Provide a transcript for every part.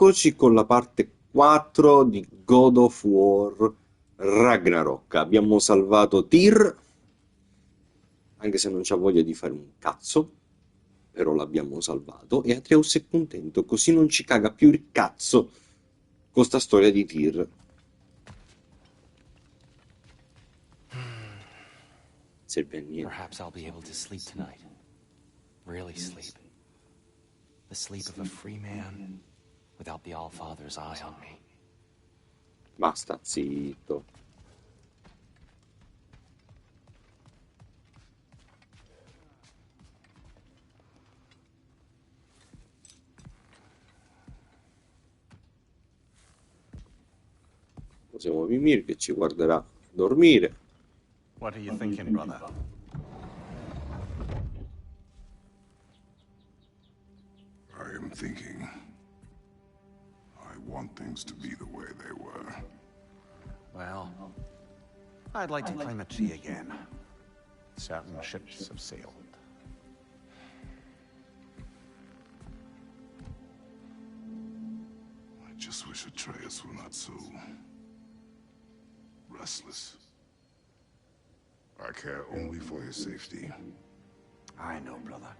eccoci con la parte 4 di God of War Ragnarok. Abbiamo salvato Tyr, anche se non c'ha voglia di fare un cazzo, però l'abbiamo salvato e Atreus è contento, così non ci caga più il cazzo con sta storia di Tyr. Serve a niente. Perhaps I'll be able to sleep tonight. Really sleep. The sleep of a free man without the All-Father's eye on me. Basta, zitto. Possiamo Mimir che ci guarderà dormire. What are you thinking, brother? I am thinking. I want things to be the way they were. Well, I'd like to climb a tree again. Certain ships have sailed. I just wish Atreus were not so restless. I care only for his safety. I know, brother.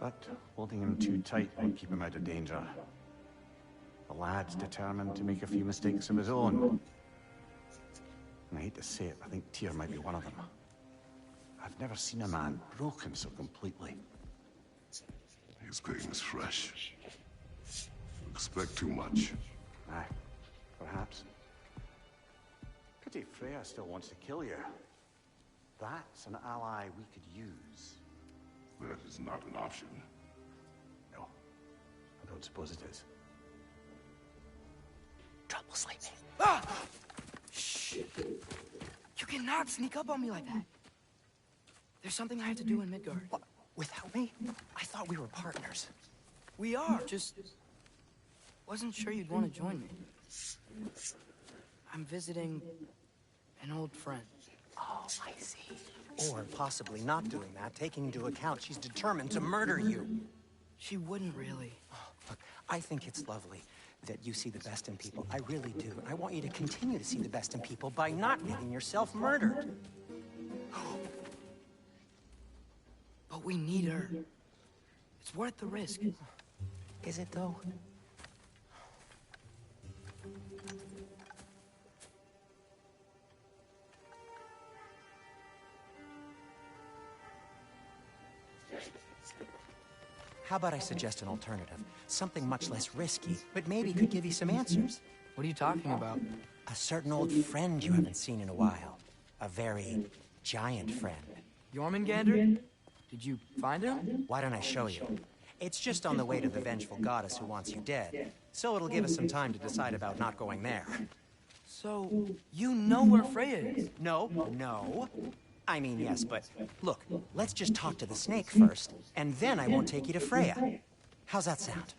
But holding him too tight won't keep him out of danger. The lad's determined to make a few mistakes of his own. And I hate to say it, I think Tyr might be one of them. I've never seen a man broken so completely. His pain is fresh. You expect too much. Aye, perhaps. Pity Freya still wants to kill you. That's an ally we could use. That is not an option. No, I don't suppose it is. Trouble sleeping. Ah! Shit. You cannot sneak up on me like that. There's something I have to do in Midgard. What? Without me? I thought we were partners. We are, just wasn't sure you'd want to join me. I'm visiting an old friend. Oh, I see. Or possibly not doing that, taking into account she's determined to murder you. She wouldn't really. Look, I think it's lovely that you see the best in people. I really do. I want you to continue to see the best in people by not getting yourself murdered. But we need her. It's worth the risk. Is it, though? How about I suggest an alternative? Something much less risky, but maybe could give you some answers. What are you talking about? A certain old friend you haven't seen in a while. A very giant friend. Jormungandr? Did you find him? Why don't I show you? It's just on the way to the vengeful goddess who wants you dead. So it'll give us some time to decide about not going there. So, you know where Freya is? No. I mean, yes, but look, let's just talk to the snake first, and then I won't take you to Freya. How's that sound?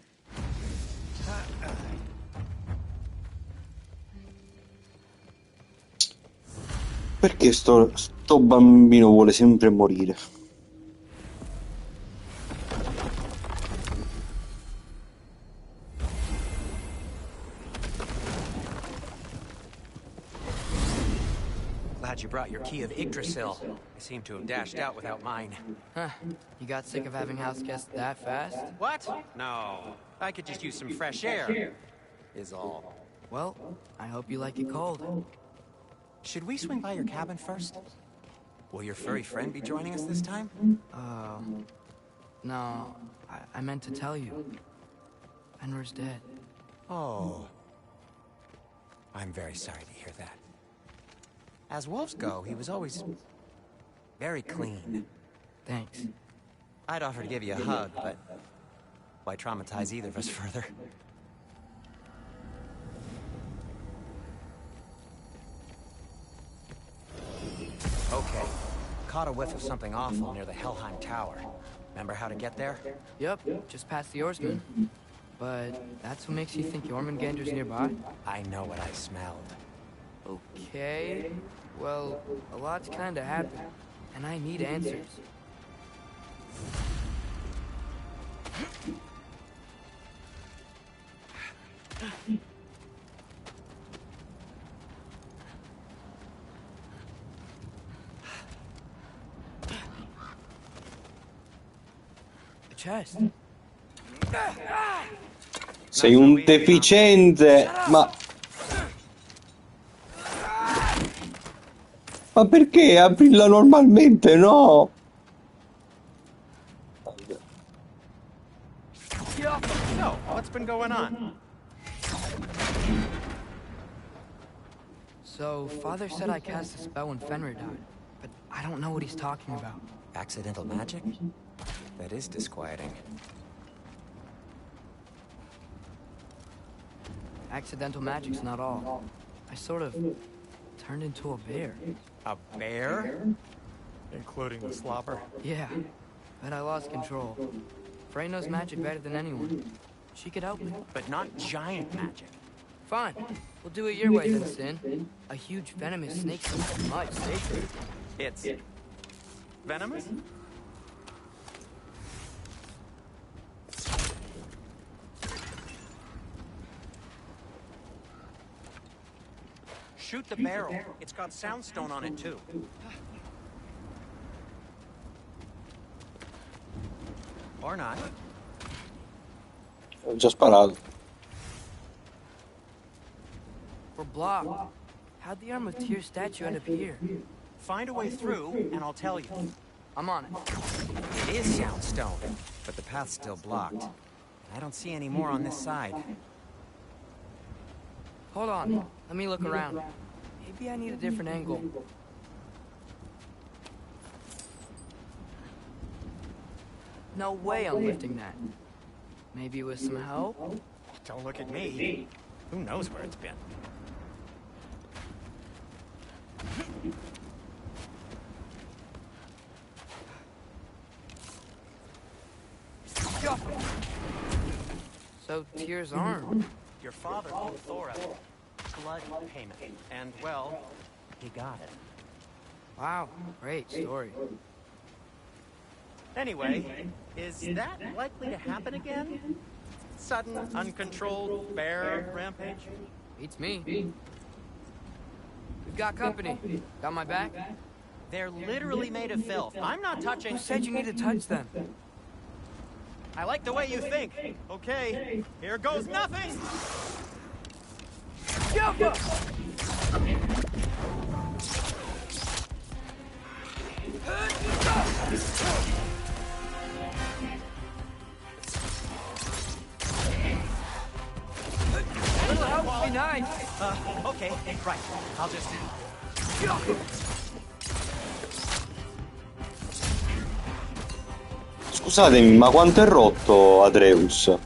Perché sto bambino vuole sempre morire? Glad you brought your key of Yggdrasil. I seem to have dashed out without mine. Huh. You got sick of having house guests that fast? What? No. I could just use some fresh air, is all. Well, I hope you like it cold. Should we swing by your cabin first? Will your furry friend be joining us this time? No, I meant to tell you. Fenrir's dead. Oh. I'm very sorry to hear that. As wolves go, he was always very clean. Thanks. I'd offer to give you a hug, but why traumatize either of us further? Okay. Caught a whiff of something awful near the Helheim Tower. Remember how to get there? Yep, just past the oarsman. But that's what makes you think Jormungandr's nearby? I know what I smelled. Okay. Well, a lot's kinda happened, and I need answers. The chest. Sei un deficiente, ma perché aprila normalmente, no? So, what's been going on? So, Father said I cast a spell when Fenrir died, but I don't know what he's talking about. Accidental magic? That is disquieting. Accidental magic's not all. I sort of turned into a bear. A bear? Including the slobber? Yeah, but I lost control. Frey knows magic better than anyone. She could help me. But not giant magic. Fine. We'll do it your way then, Sin. A huge venomous snake seems much safer. It's venomous? Shoot the barrel. It's got soundstone on it too. Or not. Ho già sparato. We're blocked. How'd the Arm of Tyr statue end up here? Find a way through, and I'll tell you. I'm on it. It is soundstone, but the path's still blocked. I don't see any more on this side. Hold on. Let me look around. Maybe I need a different angle. No way I'm lifting that. Maybe with some help? Don't look at me. Who knows where it's been? So, Tyr's arm. Your father owed Thor a blood payment, and, well, he got it. Wow, great story. Anyway, is that likely to happen again? Sudden, uncontrolled bear rampage? Beats me. We've got company. Got my back? They're literally made of filth. I'm not touching... Who said you need to touch them? I like the way you think. Okay, here goes nothing! Little help would be nice. Okay, right. I'll just... Scusatemi, ma quanto è rotto Atreus?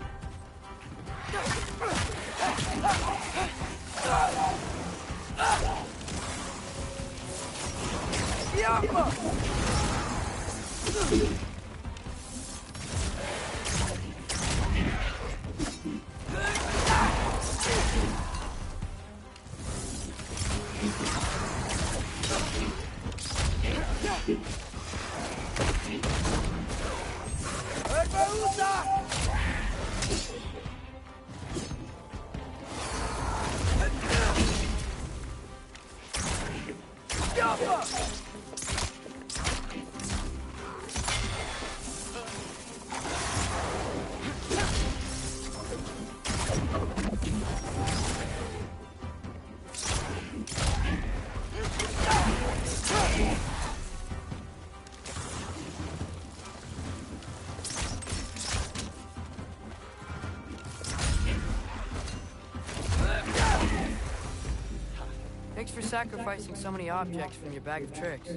Thanks for sacrificing so many objects from your bag of tricks.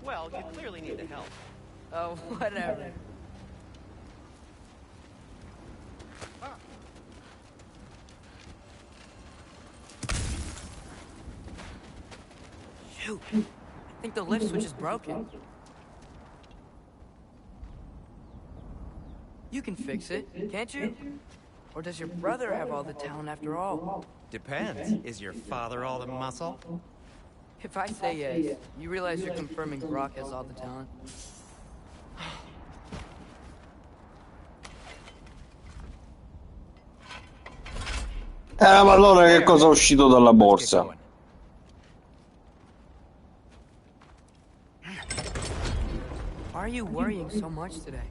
Well, you clearly need the help. Oh, whatever. Shoot. I think the lift switch is broken. You can fix it, can't you? Or does your brother have all the talent after all? Depends. Is your father all the muscle? If I say yes, you realize you're confirming Brock has all the talent? Ma allora che cosa è uscito dalla Let's get borsa? going. Why are you worrying so much today?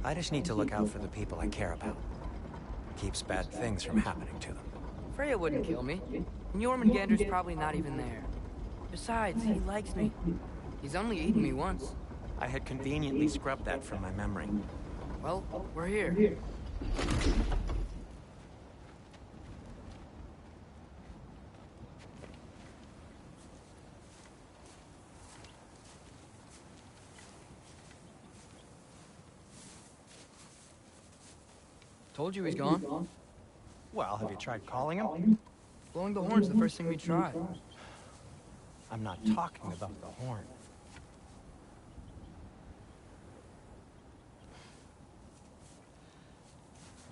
I just need to look out for the people I care about. Keeps bad things from happening to them. Freya wouldn't kill me. And Jormungandr's probably not even there. Besides, he likes me. He's only eaten me once. I had conveniently scrubbed that from my memory. Well, we're here. Told you he's gone. Well, have you tried calling him? Blowing the horn's the first thing we try. I'm not talking about the horn.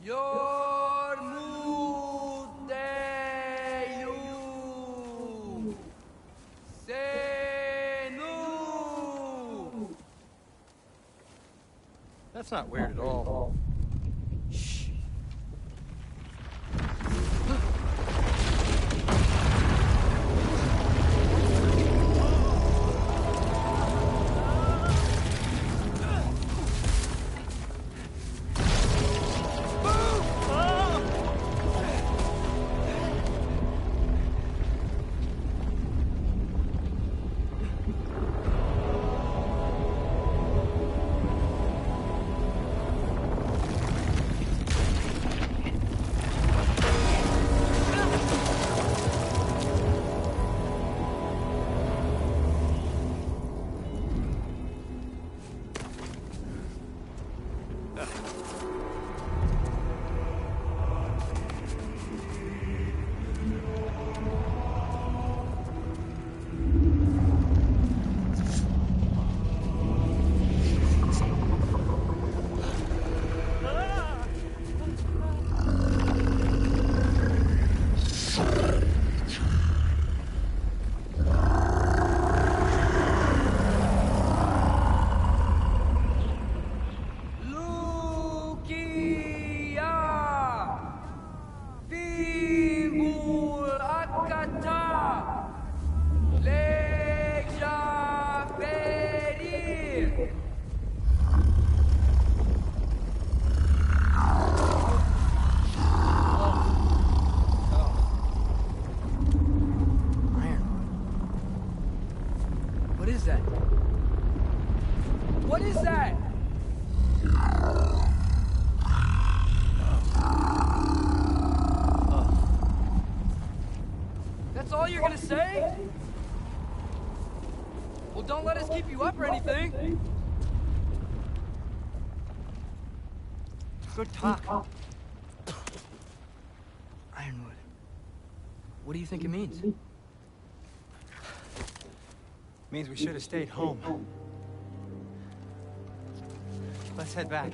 Yormuteyu Senu. That's not weird at all. Shh. What is that? What is that? That's all you're gonna say? Well, don't let us keep you up or anything. Good talk. Ironwood. What do you think it means? Means we should have stayed home. Let's head back.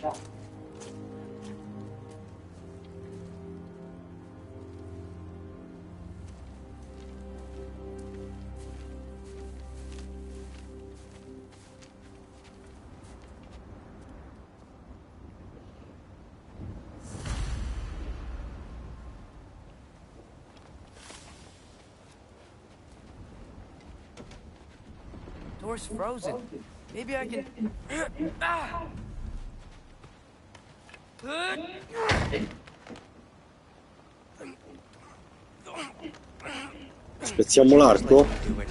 Door's frozen. Maybe I can... Ah! Spezziamo l'arco? Do it.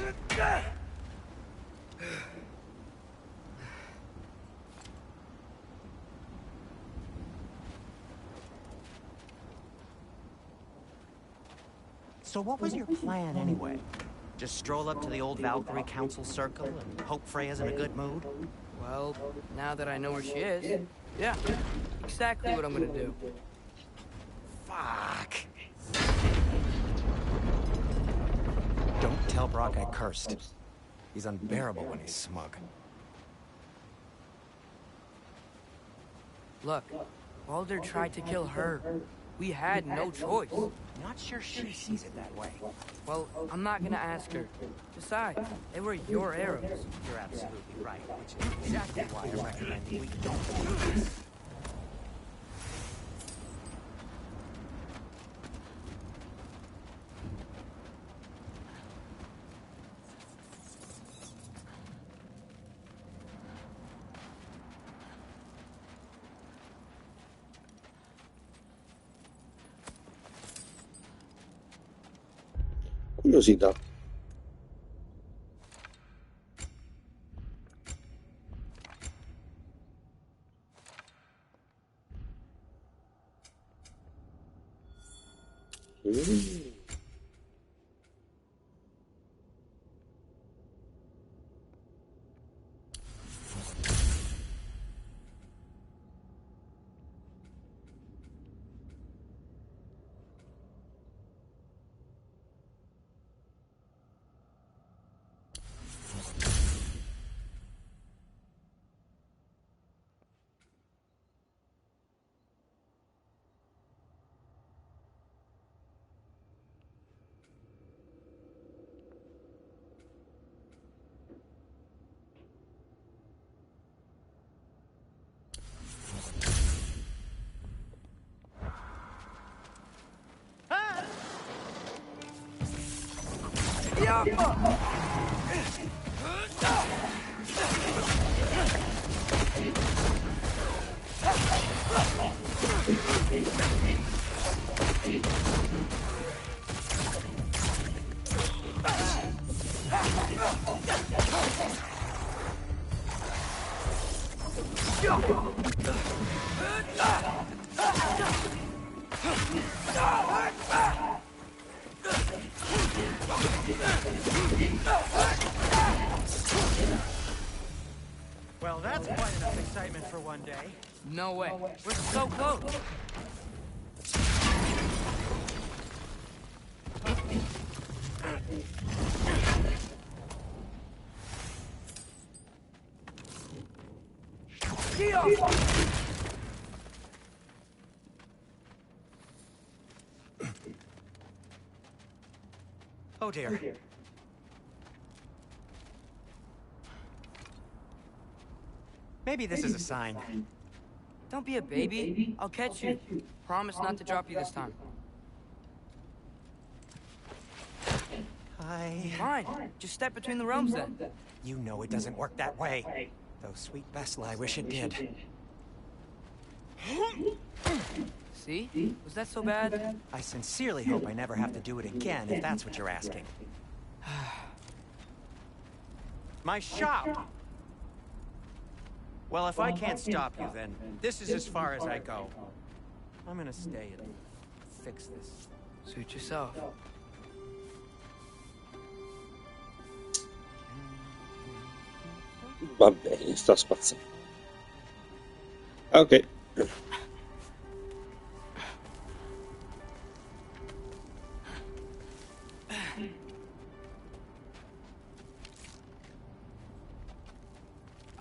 So what was your plan anyway? Just stroll up to the old Valkyrie Council circle and hope Freya's in a good mood? Well, now that I know where she is, yeah, exactly what I'm gonna do. Fuck. Don't tell Brock I cursed. He's unbearable when he's smug. Look, Baldur tried to kill her. We had no choice. Not sure she sees it that way. Well, I'm not gonna ask her. Besides, they were your arrows. You're absolutely right, which is exactly why I recommend we don't do this. Curiosità. Mm. Well, that's quite enough excitement for one day. No way. We're so close. Oh dear. Maybe this is a sign. Don't be a baby. I'll catch you. Promise not to drop you this time. Fine. Just step between the realms then. You know it doesn't work that way. Though sweet Bessel, I wish it did. See? Was that so bad? I sincerely hope I never have to do it again, if that's what you're asking. My shop! Well, if I can't stop you, then this is as far as I go. I'm gonna stay and fix this. Suit yourself. Va bene, sta spazzando. Ok.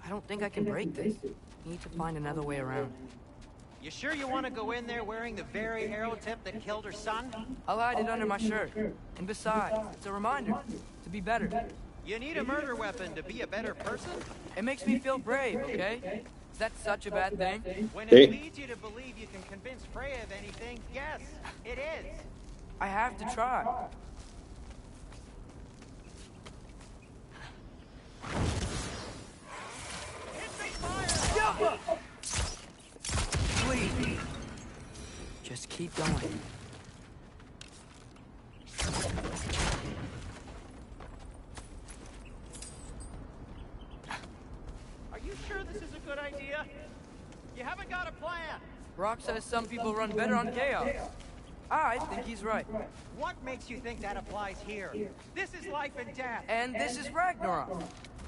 I don't think I can break this. Need to find another way around. You sure you want to go in there wearing the very arrow tip that killed her son? I'll hide it under my shirt. And besides, it's a reminder to be better. You need a murder weapon to be a better person? It makes me feel brave, okay? Is that such a bad thing? When Hey. it leads you to believe you can convince Freya of anything, yes, it is. I have to try. Please. Just keep going. Are you sure this is a good idea? You haven't got a plan. Rock says some people run better on chaos. I think he's right. What makes you think that applies here? This is life and death. And this is Ragnarok.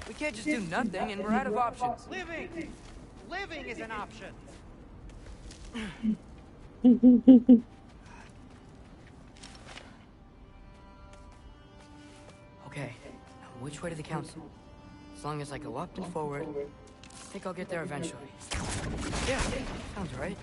We can't just do nothing and we're out of options. Living! Living is an option. Okay, now which way to the council? As long as I go up and forward, I think I'll get there eventually. Yeah, sounds right.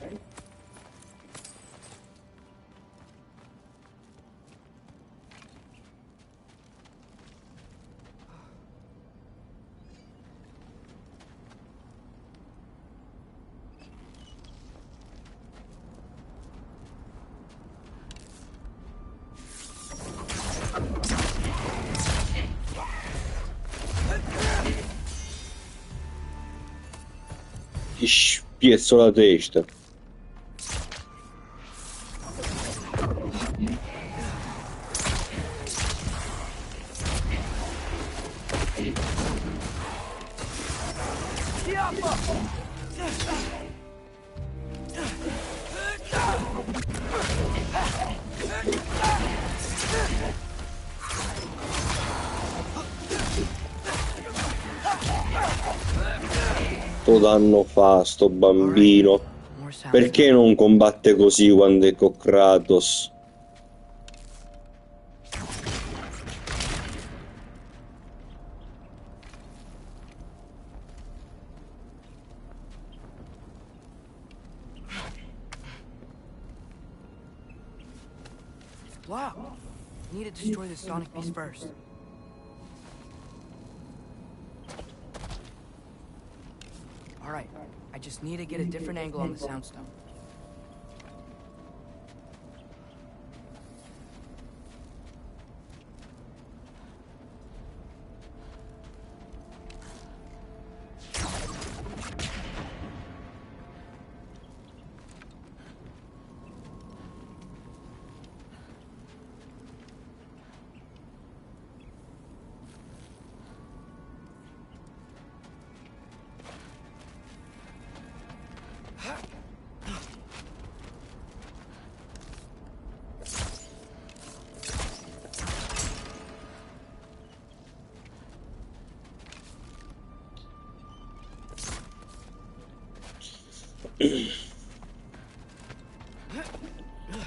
Ti spiezzo la testa. Sto danno fa sto bambino. More sounds. Perché non combatte così quando è con Kratos? Wow. Need to destroy the sonic beast first. All right. I just need to get a different angle on the soundstone.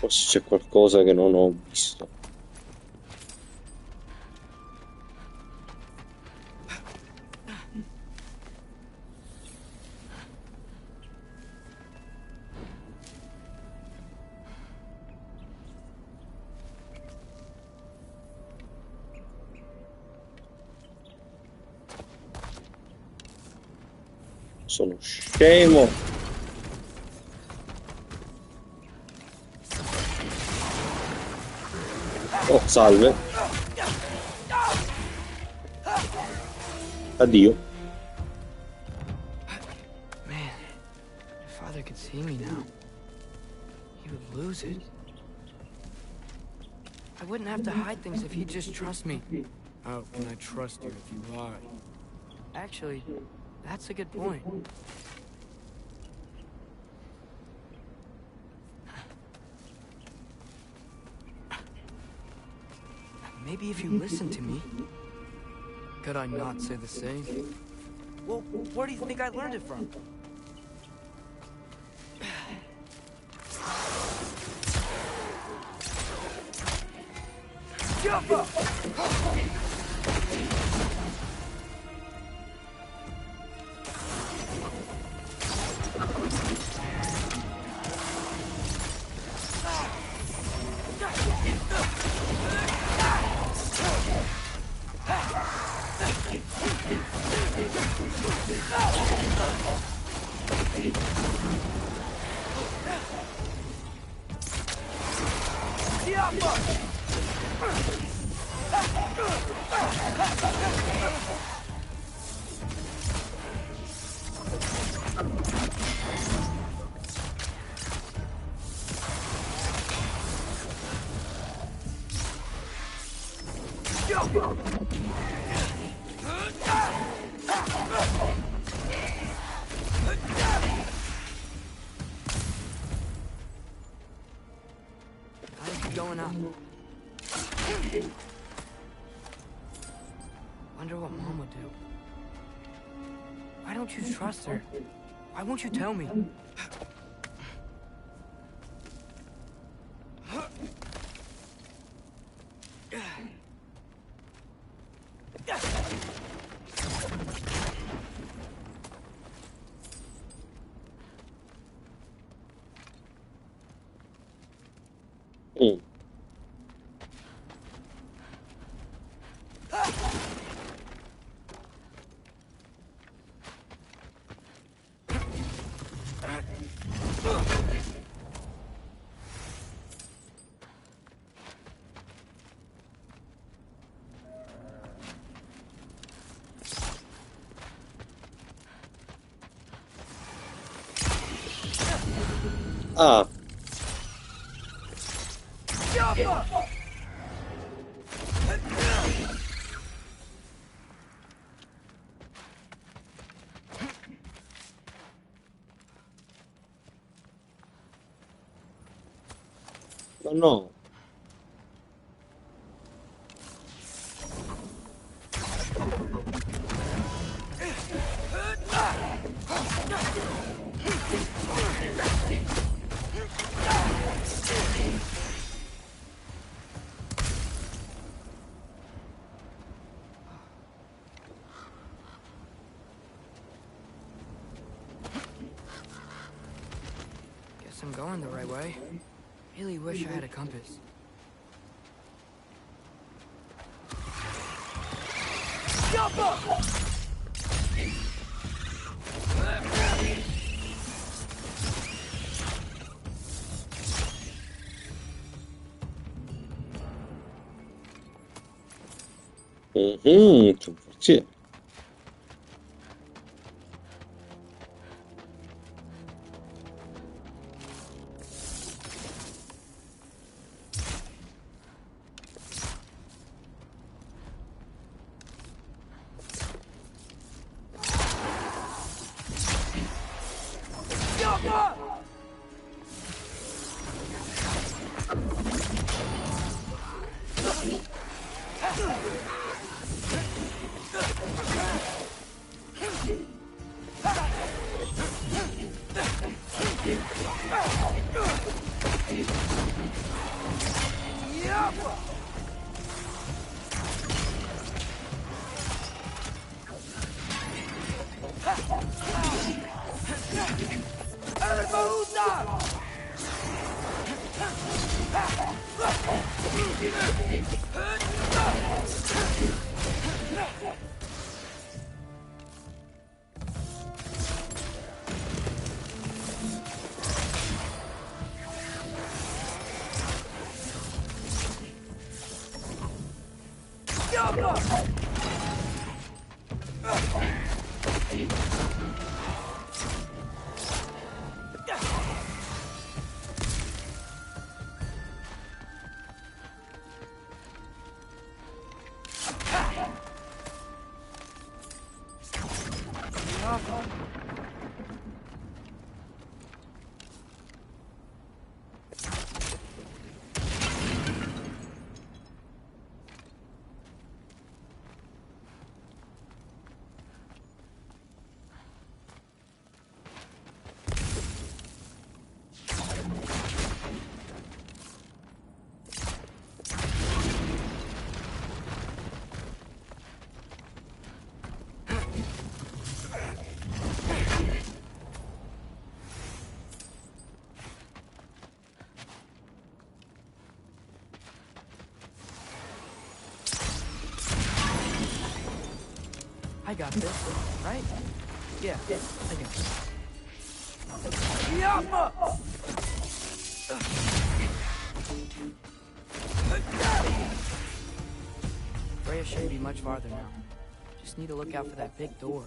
Forse c'è qualcosa che non ho visto. Sono scemo. Oh, salve. Addio. Man, if father could see me now, he would lose it. I wouldn't have to hide things if he'd just trust me. How can I trust you if you lie? Actually, that's a good point. Maybe if you listen to me. Could I not say the same? Well, where do you think I learned it from? I'm going up. Wonder what Mom would do. Why don't you trust her? Why won't you tell me? Mm. Ah, ma no. going the right way. Really wish I had a compass. 좀 그렇지. I got this, right? Yeah, I got this. Freya shouldn't be much farther now. Just need to look out for that big door.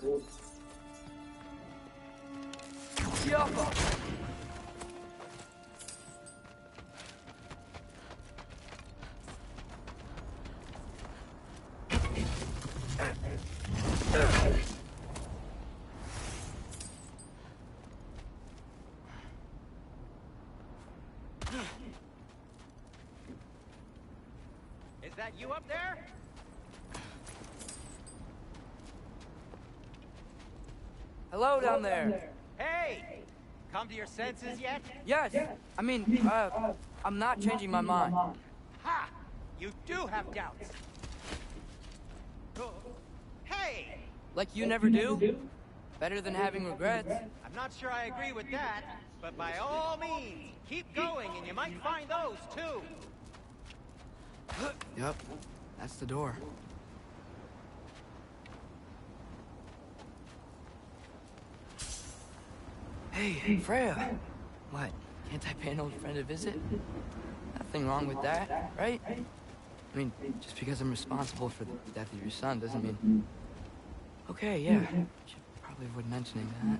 Is that you up there? Hello down there. Hey! Come to your senses yet? Yes, I mean, I'm not changing my mind. Ha! You do have doubts. Oh, hey! Like you never do? Better than having regrets. I'm not sure I agree with that, but by all means, keep going and you might find those too. Yep, that's the door. Hey, Freya. What? Can't I pay an old friend a visit? Nothing wrong with that, right? I mean, just because I'm responsible for the death of your son doesn't mean... Okay, yeah. Should probably avoid mentioning that.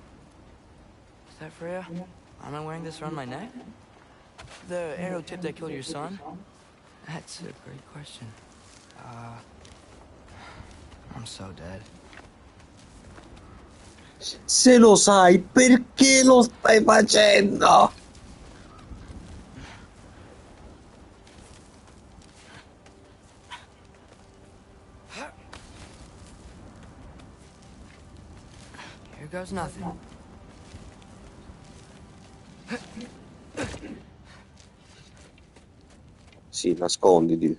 Is that Freya? Am I wearing this around my neck? The arrow tip that killed your son? That's a great question. I'm so dead. Se lo sai, perché lo stai facendo? Here goes nothing. Sì, nasconditi.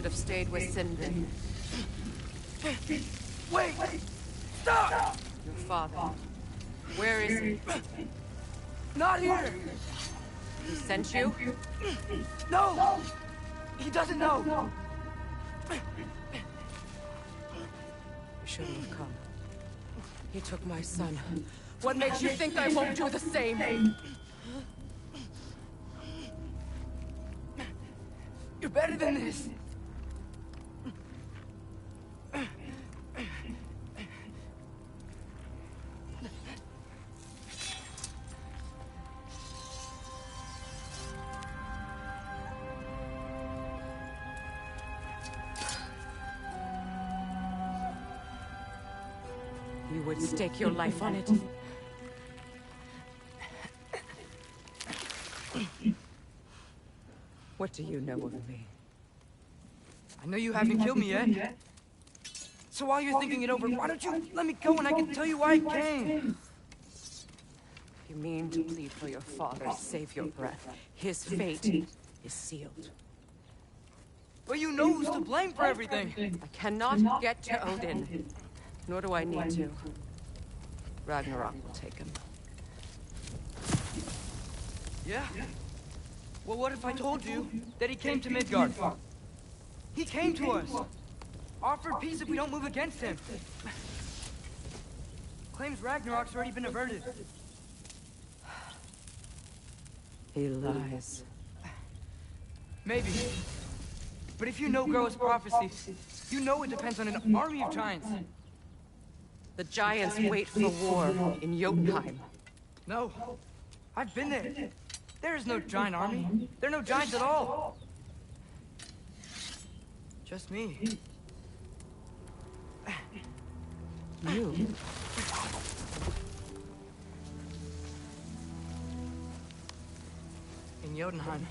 should have stayed with Sindri. Wait! Stop! Your father. Where is he? Not here! He sent you? No! He doesn't know! You shouldn't have come. He took my son. What makes you think I won't do the same? You're better than this! You would stake your life on it? What do you know of me? I know you haven't killed me yet. So while you're thinking it over, why don't you let me go and I can tell you why I came? You mean to plead for your father, save your breath. His fate is sealed. But you know who's to blame for everything. I cannot get to Odin. Nor do I need to. Ragnarok will take him. Yeah? Well, what if I told you that he came to Midgard? He came to us. Offered peace if we don't move against him. Claims Ragnarok's already been averted. He lies. Maybe. But if you know Groa's prophecy, you know it depends on an army of giants. The giants wait for war in Jotunheim. No. I've been there. There is no giant army. There are no giants at all. Just me. You? In Jotunheim,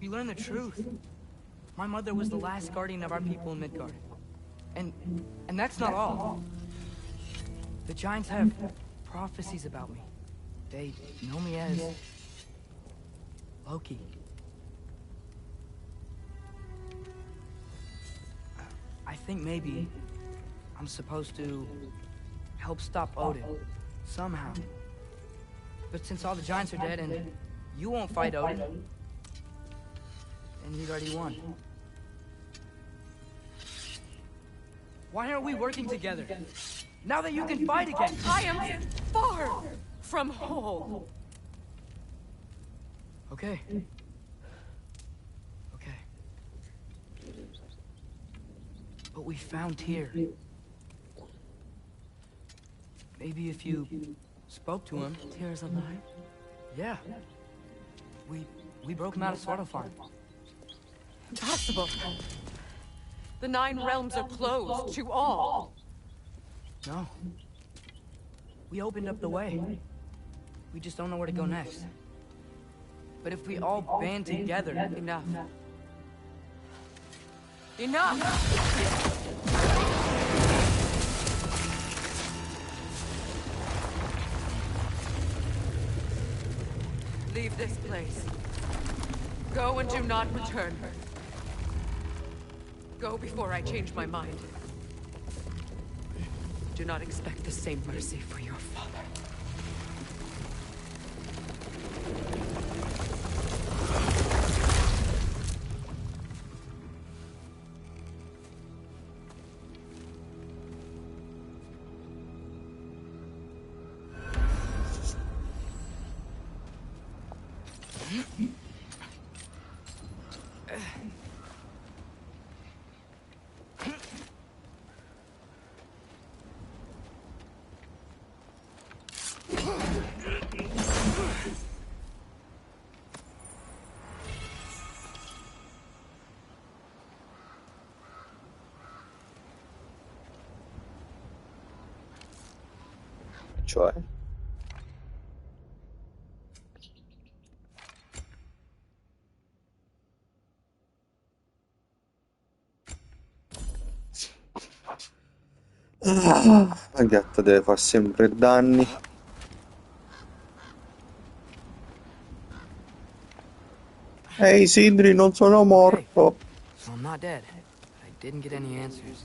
we learn the truth. My mother was the last guardian of our people in Midgard. And that's not all. The giants have prophecies about me. They know me as Loki. I think maybe I'm supposed to help stop Odin, somehow. But since all the giants are dead and you won't fight Odin, and he's already won. Why aren't we working together? Now that you can fight again! I am far from whole. Okay. Okay. But we found Tyr. Maybe if you spoke to him. Tyr's alive? Yeah. We broke him out of Svartalfheim. Impossible. The 9 realms are closed to all. No. We opened up the way. We just don't know where to go next. But if we all band together... Enough. Enough! Leave this place. Go and do not return. Go before I change my mind. Do not expect the same mercy for your father. Cioè? La gatta deve far sempre danni. Ehi Sindri, non sono morto. I'm not dead. I didn't get any answers.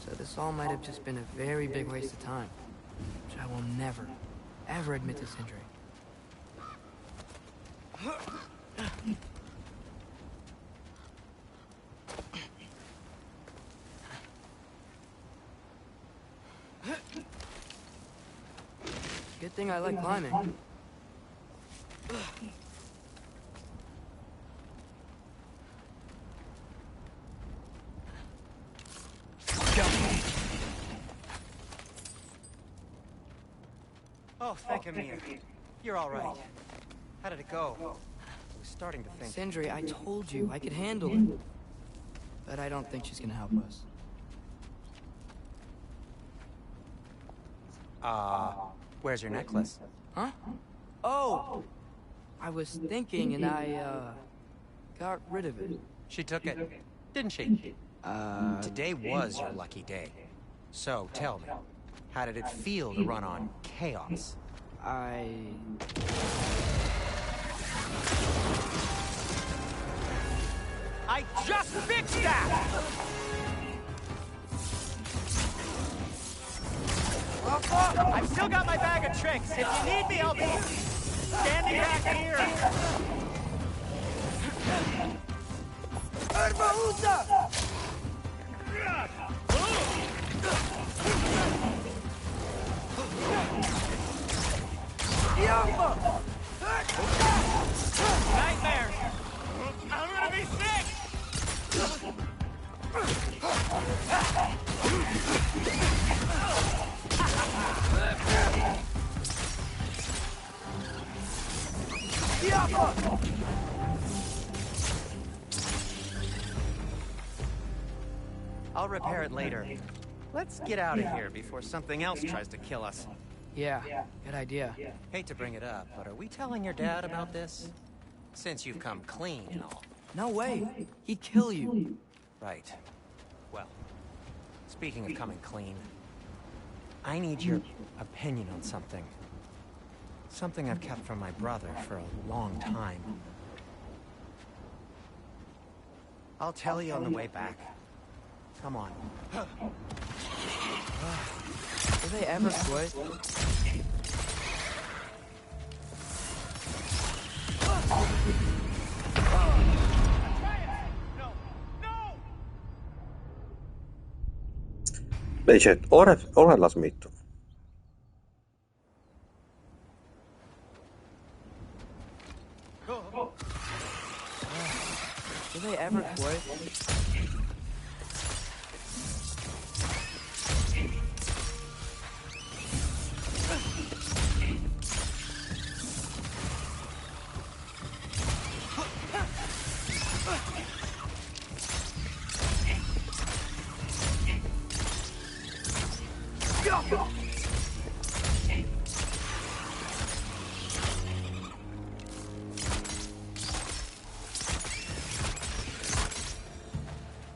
So this all might have just been a very big waste of time. Which I will never, ever admit to Sindri. Good thing I like climbing. Oh, thank Amir. You're all right. How did it go? I was starting to think... Sindri, I told you I could handle it. But I don't think she's gonna help us. Where's your necklace? Huh? Oh! I was thinking and I, got rid of it. She took it, didn't she? Today was your lucky day. So, tell me, how did it feel to run on chaos? I just fixed that! I've still got my bag of tricks. If you need me, I'll be standing back here. Nightmares! I'm gonna be sick! I'll repair it later. Let's get out of here before something else tries to kill us. yeah, good idea. Hate to bring it up, but are we telling your dad about this? Since you've come clean and all. No way. He'd kill you. Right. Well, speaking of coming clean, I need your opinion on something. Something I've kept from my brother for a long time. I'll tell you on the way back. Come on. Do they ever quit? Beh, certo, ora la smetto. Do they ever quit?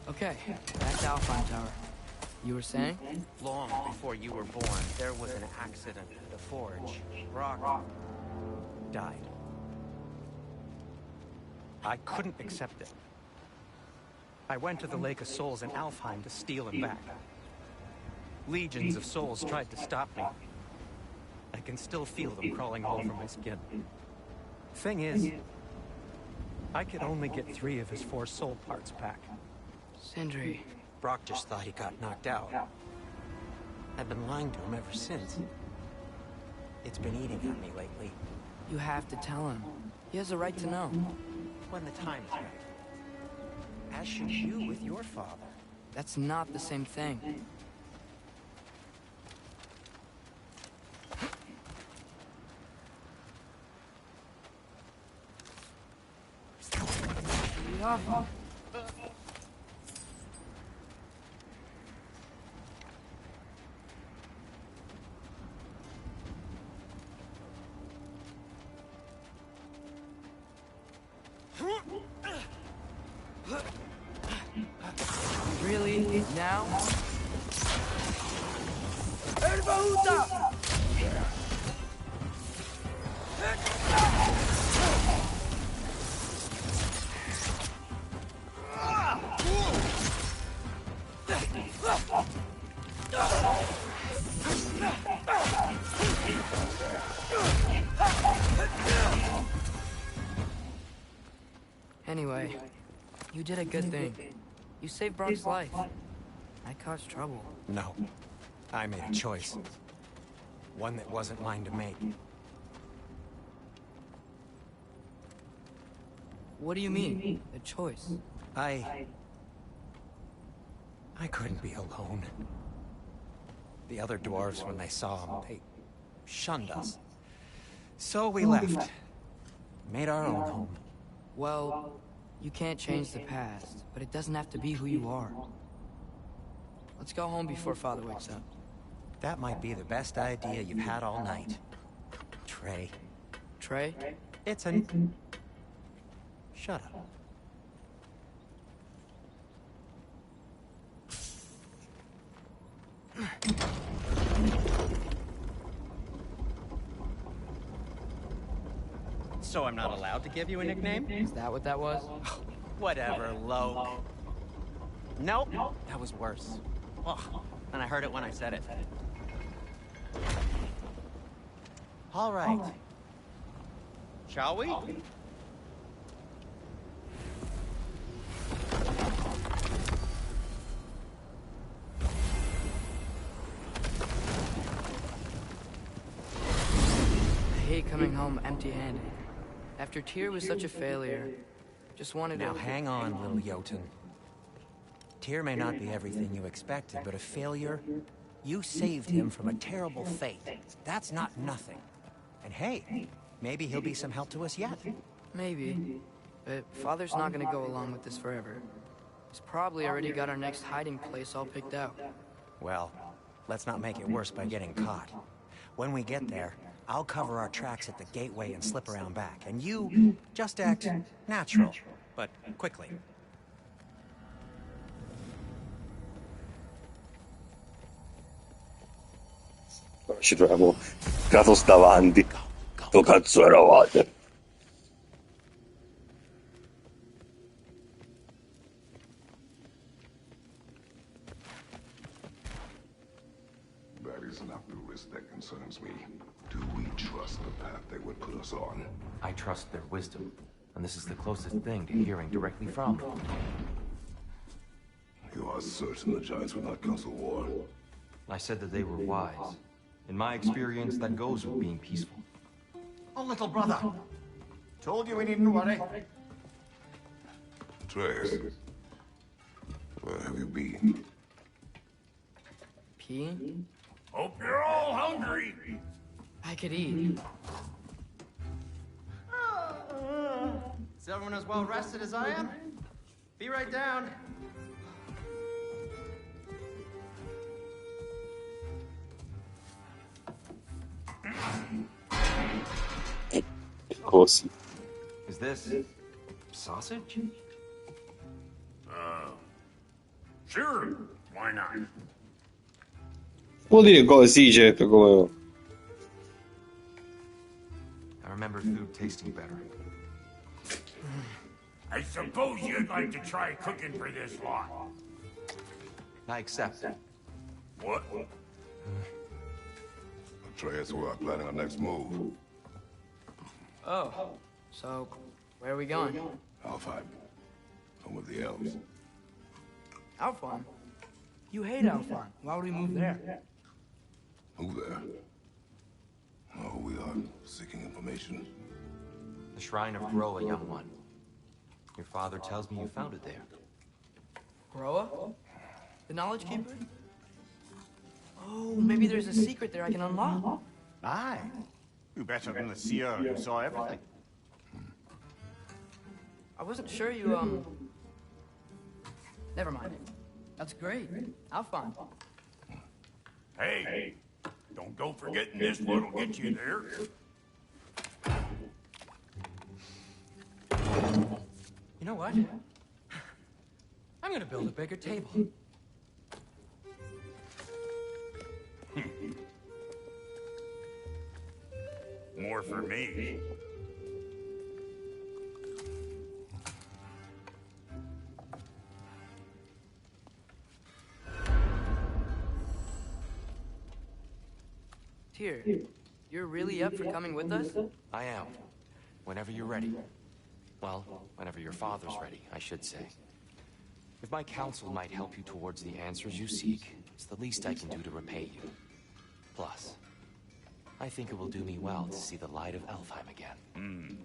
Okay, back to Alpine Tower. You were saying? Long before you were born, there was an accident at the forge. Brock died. I couldn't accept it. I went to the Lake of Souls in Alfheim to steal him back. Legions of souls tried to stop me. I can still feel them crawling all over my skin. Thing is, I could only get 3 of his 4 soul parts back. Sindri. Brock just thought he got knocked out. I've been lying to him ever since. It's been eating at me lately. You have to tell him. He has a right to know. When the time is right. As should you with your father. That's not the same thing. Really? Now? Anyway, you did a good thing. You saved Brock's life. I caused trouble. No. I made a choice. One that wasn't mine to make. What do you mean, a choice? I couldn't be alone. The other dwarves, when they saw him, they shunned us. So we left. Made our own home. Well, you can't change the past, but it doesn't have to be who you are. Let's go home before Father wakes up. That might be the best idea you've had all night. Trey. Trey? It's an... Shut up. So I'm not allowed to give you a nickname? Is that what that was? Whatever, Loke. Nope, that was worse. Ugh, and I heard it when I said it. All right. Shall we? I hate coming home empty-handed. After Tyr was such a failure, just wanted to... Now hang on, little Jotun. Tyr may not be everything you expected, but a failure? You saved him from a terrible fate. That's not nothing. And hey, maybe he'll be some help to us yet. Maybe. But Father's not gonna go along with this forever. He's probably already got our next hiding place all picked out. Well, let's not make it worse by getting caught. When we get there, I'll cover our tracks at the gateway and slip around back. And you just act natural, but quickly. Ci troviamo Kratos davanti. Dove cazzo eravate? That is not the risk that concerns me. Do we trust the path they would put us on? I trust their wisdom, and this is the closest thing to hearing directly from them. You are certain the Giants would not counsel war? I said that they were wise. In my experience, that goes with being peaceful. Oh, little brother. Told you we needn't worry. Trace, where have you been? Peeing? Hope you're all hungry. I could eat. Is everyone as well rested as I am? Be right down. Così. Is this sausage? Sure, why not? Può dire così, certo, come... I remember food tasting better. I suppose you'd like to try cooking for this lot. I accept. What? Atreus, we are planning our next move. Oh, so where are we going? Alfheim, home of the elves. Alfheim? You hate Alfheim. Why would we move there? Who there? Oh, we are seeking information. The Shrine of Groa, young one. Your father tells me you found it there. Groa? The Knowledge Keeper? Oh, maybe there's a secret there I can unlock. Aye. Who better than the seer who saw everything? I wasn't sure you, Never mind. That's great. Alfheim. Hey, don't go forgetting this one'll get you there. You know what? I'm gonna build a bigger table. More for me. Tyr, you're really up for coming with us? I am. Whenever you're ready. Well, whenever your father's ready, I should say. If my counsel might help you towards the answers you seek, it's the least I can do to repay you. Plus, I think it will do me well to see the light of Elfheim again.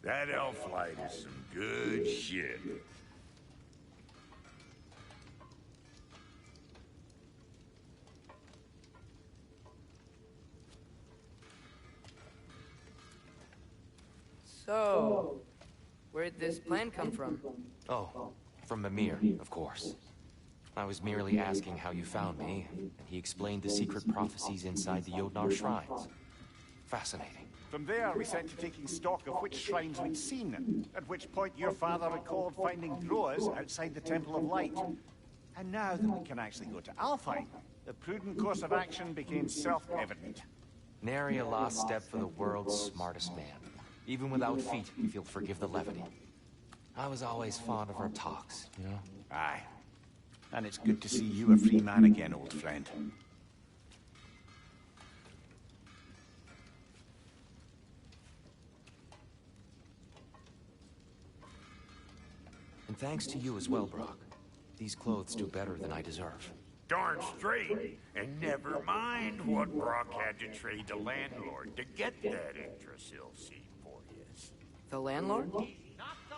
That elf light is some good shit. So, where'd this plan come from? Oh, from Mimir, of course. I was merely asking how you found me, and he explained the secret prophecies inside the Jotnar shrines. Fascinating. From there, we set to taking stock of which shrines we'd seen, at which point your father recalled finding Groas outside the Temple of Light. And now that we can actually go to Alfheim, the prudent course of action became self-evident. Nary a lost step for the world's smartest man. Even without feet, if you'll forgive the levity. I was always fond of our talks, you know? Aye. And it's good to see you a free man again, old friend. And thanks to you as well, Brock. These clothes do better than I deserve. Darn straight. And never mind what Brock had to trade the landlord to get that Yggdrasil seed for his. The landlord? Not the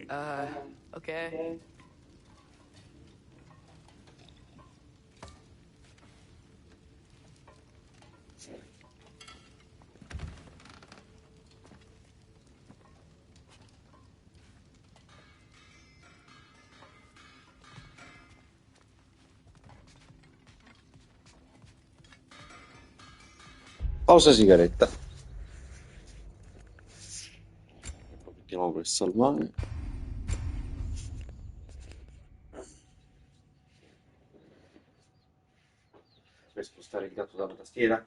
landlord. Okay. Pausa sigaretta. Mettiamo per salvare. Per spostare il gatto dalla tastiera.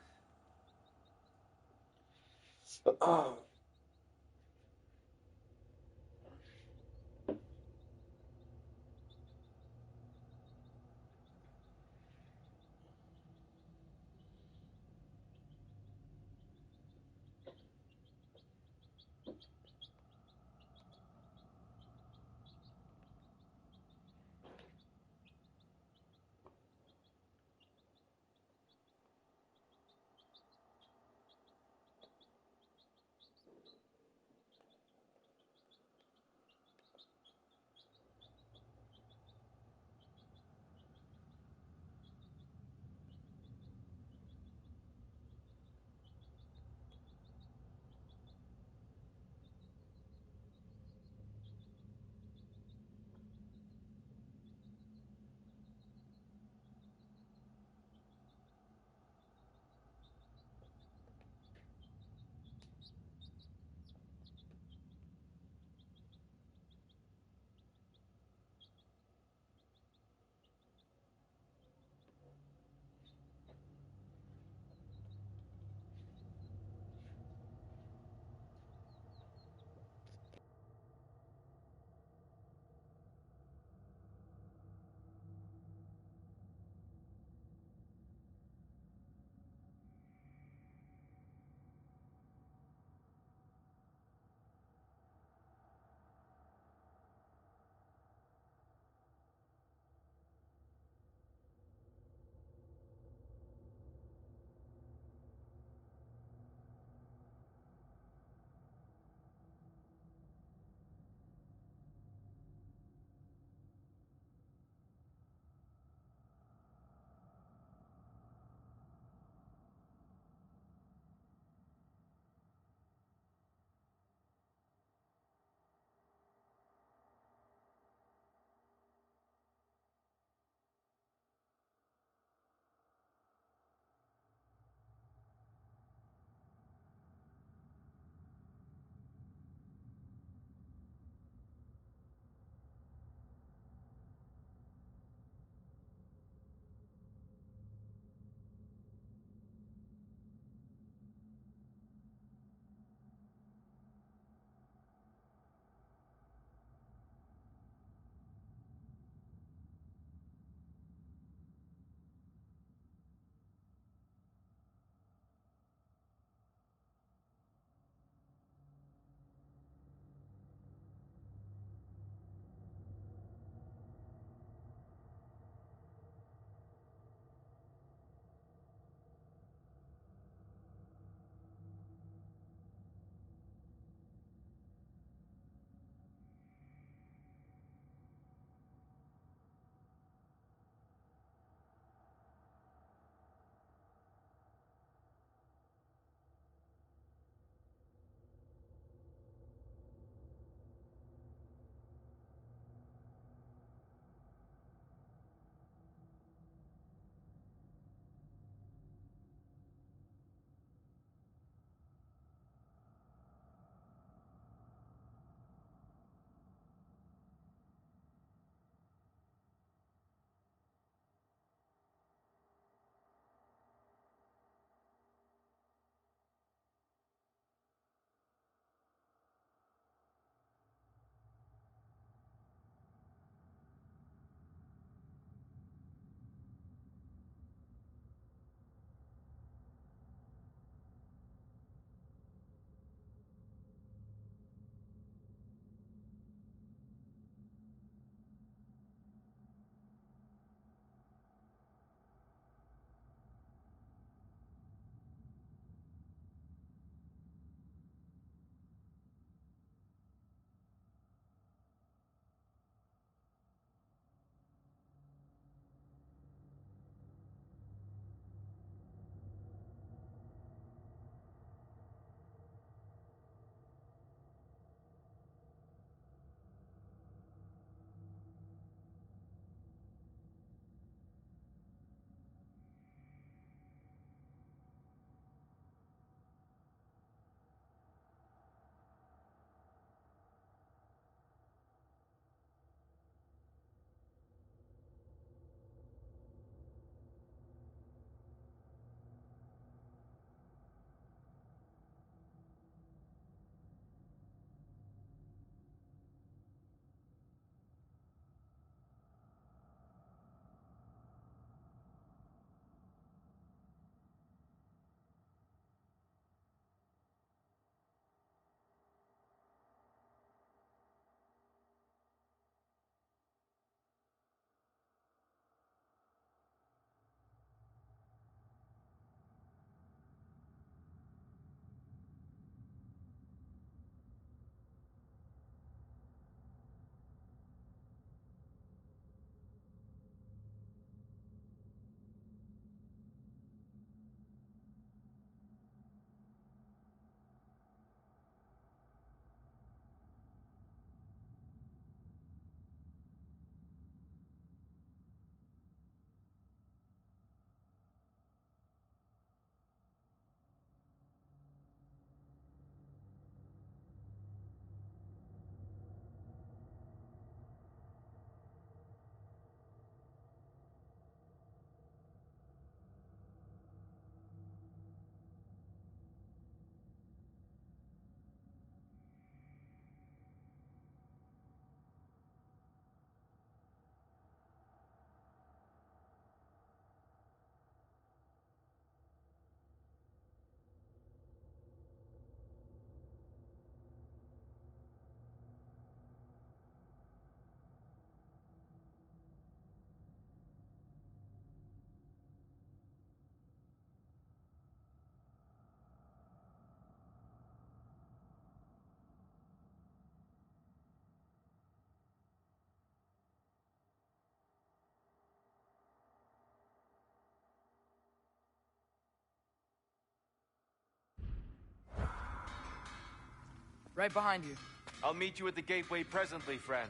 Right behind you. I'll meet you at the gateway presently, friends.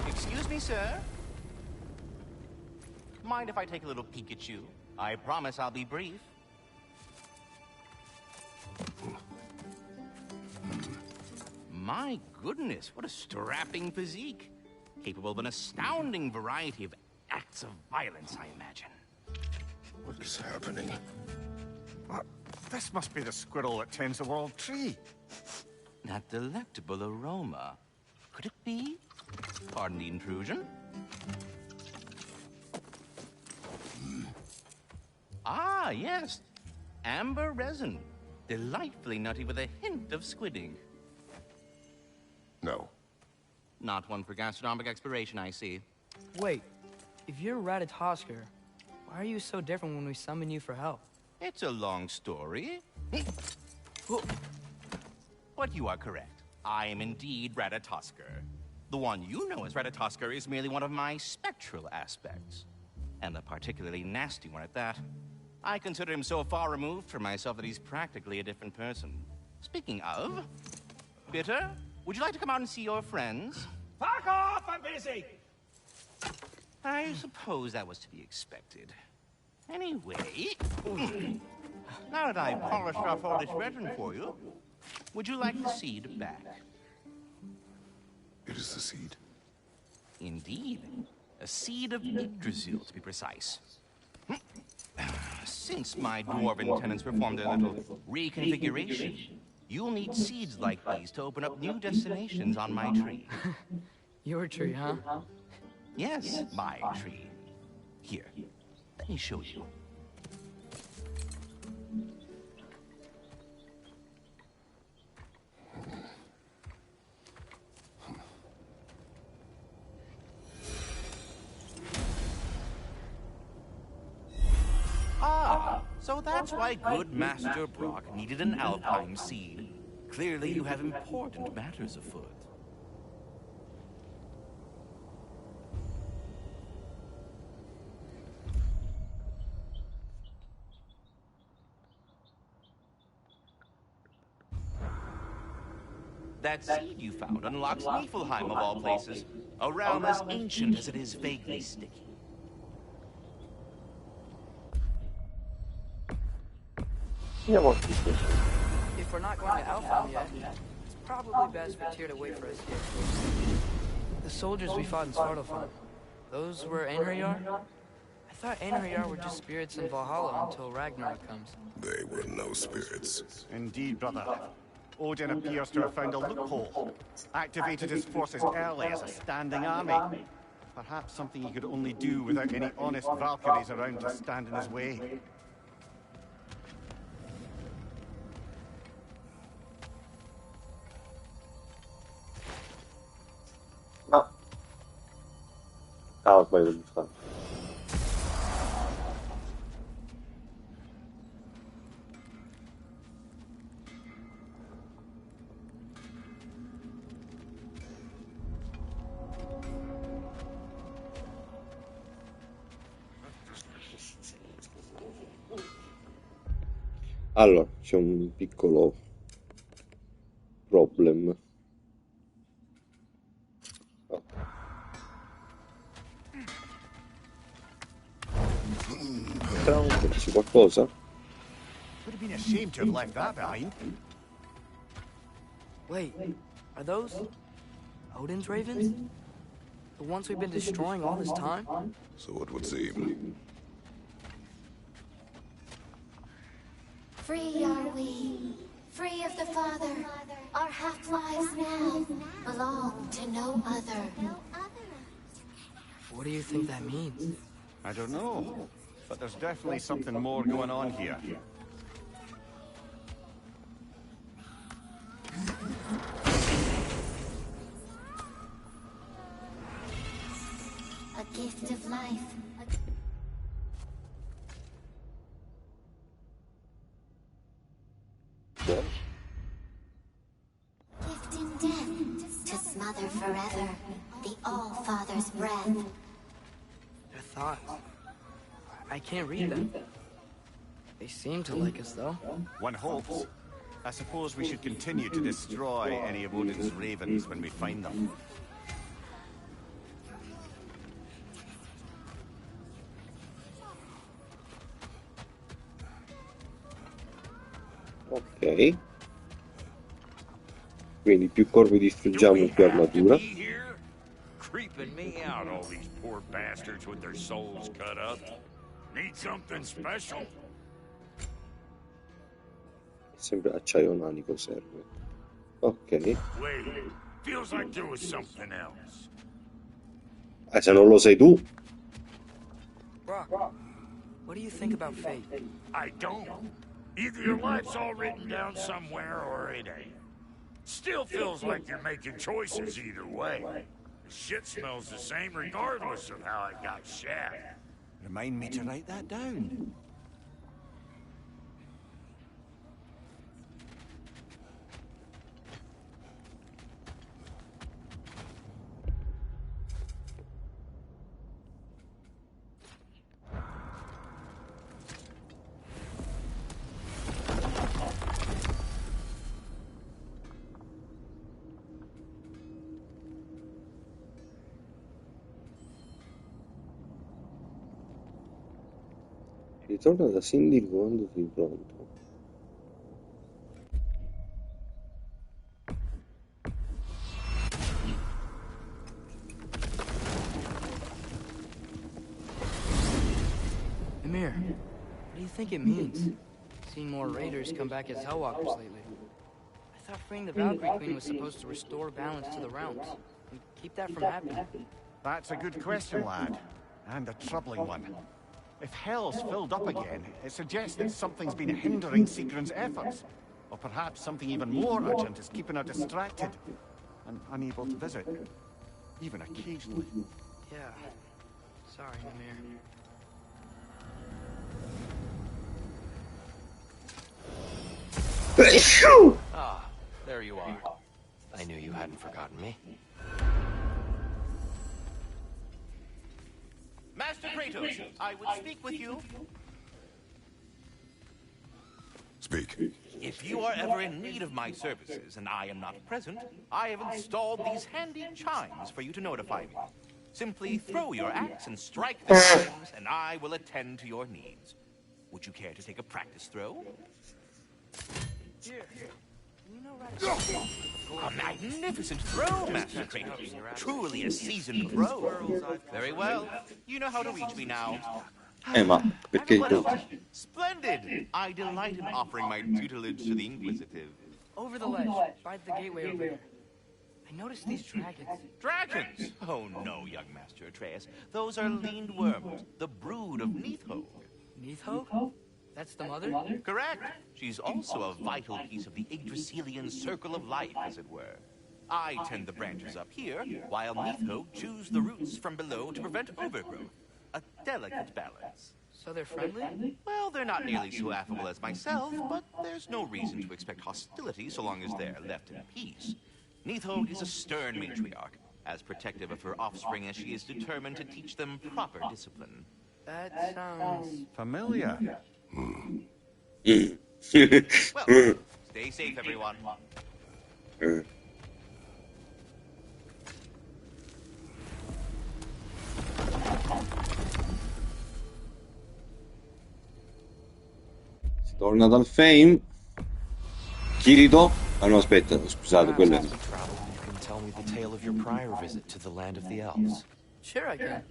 Excuse me, sir. Mind if I take a little peek at you? I promise I'll be brief. My goodness, what a strapping physique. Capable of an astounding variety of acts of violence, I imagine. What is happening? What? This must be the squirrel that tends the world tree. That delectable aroma. Could it be? Pardon the intrusion. Ah, yes. Amber resin. Delightfully nutty with a hint of squidding. No. Not one for gastronomic exploration, I see. Wait, if you're Ratatosker, why are you so different when we summon you for help? It's a long story. But you are correct. I am indeed Ratatosker. The one you know as Ratatosker is merely one of my spectral aspects. And a particularly nasty one at that. I consider him so far removed from myself that he's practically a different person. Speaking of, Bitter, would you like to come out and see your friends? Fuck off! I'm busy! I suppose that was to be expected. Anyway, now that I've polished off all this resin for you, would you like the seed back? It is the seed. Indeed. A seed of Yggdrasil, to be precise. Since my dwarven tenants performed their little reconfiguration, you'll need seeds like these to open up new destinations on my tree. Your tree, huh? Yes, my tree. Here, let me show you. Ah, so that's why good Master Brock needed an Alpine seed. Clearly you have important matters afoot. That seed you found unlocks Niflheim of all places, a realm as ancient as it is vaguely sticky. If we're not going to Alfheim yet, it's probably best for Tyr to wait for us here. The soldiers we fought in Svartalfheim, those were Einherjar? I thought Einherjar were just spirits in Valhalla until Ragnarok comes. They were no spirits. Indeed, brother. Odin appears to have found a loophole. Activated his forces early as a standing army. Perhaps something he could only do without any honest Valkyries around to stand in his way. No. Ah, ho sbagliato di fare. Allora, c'è un piccolo problem. Oh. C'è qualcosa? Would have been ashamed to have left that behind. Wait, are those Odin's ravens? The ones we've been destroying all this time? So it would seem. Free are we, free of the Father. Our half-lives now belong to no other. What do you think that means? I don't know, but there's definitely something more going on here. A gift of life. Buono. Gift in death, to smother forever the All-Father's breath. Their thoughts. I can't read them. They seem to like us, though. One hopes. I suppose we should continue to destroy any of Odin's ravens when we find them. Ok. Quindi più corvi distruggiamo, più armatura. Creeping me out, all these poor bastards with their souls cut up. Need something special? Sempre acciaio nanico serve. Ok. Wait, feels like there was something else. Se non lo sai tu. Brock, what do you think about fate? I don't. Either your life's all written down somewhere or it ain't. Still feels like you're making choices either way. The shit smells the same regardless of how it got shaft. Remind me to write that down. Ritorna da Cindy quando sei pronto. Emir, what do you think it means? Seen more raiders come back as Hellwalkers lately. I thought freeing the Valkyrie Queen was supposed to restore balance to the realms and keep that from happening. That's a good question, lad. And a troubling one. If Hell's filled up again, it suggests that something's been hindering Sigrun's efforts. Or perhaps something even more urgent is keeping her distracted and unable to visit. Even occasionally. Yeah. Sorry, Emir. Ah, there you are. I knew you hadn't forgotten me. Master Kratos, I would speak with you. Speak. If you are ever in need of my services and I am not present, I have installed these handy chimes for you to notify me. Simply throw your axe and strike the chimes, and I will attend to your needs. Would you care to take a practice throw? Here. You know A magnificent throw, Master Kratos. Truly a seasoned pro. Very well. You know how to reach me now. Ma perché Splendid! I delight in offering my tutelage to the Inquisitive. Over the ledge, by the gateway over there. I noticed these dragons. Dragons? Oh no, young Master Atreus. Those are leaned worms, the brood of Neithhog. Neithhog? That's the mother? Correct. She's also a vital piece of the Yggdrasilian circle of life, as it were. I tend the branches up here, while Neithhog chews the roots from below to prevent overgrowth. A delicate balance. So they're friendly? Well, they're not nearly so affable as myself, but there's no reason to expect hostility so long as they're left in peace. Neithhog is a stern matriarch, as protective of her offspring as she is determined to teach them proper discipline. That sounds... familiar. Well, stay safe, everyone. Si torna dal Fame. Kirito. Ah no, aspetta, scusate, quello è... As we travel, you can tell me the tale of your prior visit to the land of the elves. Sure I can.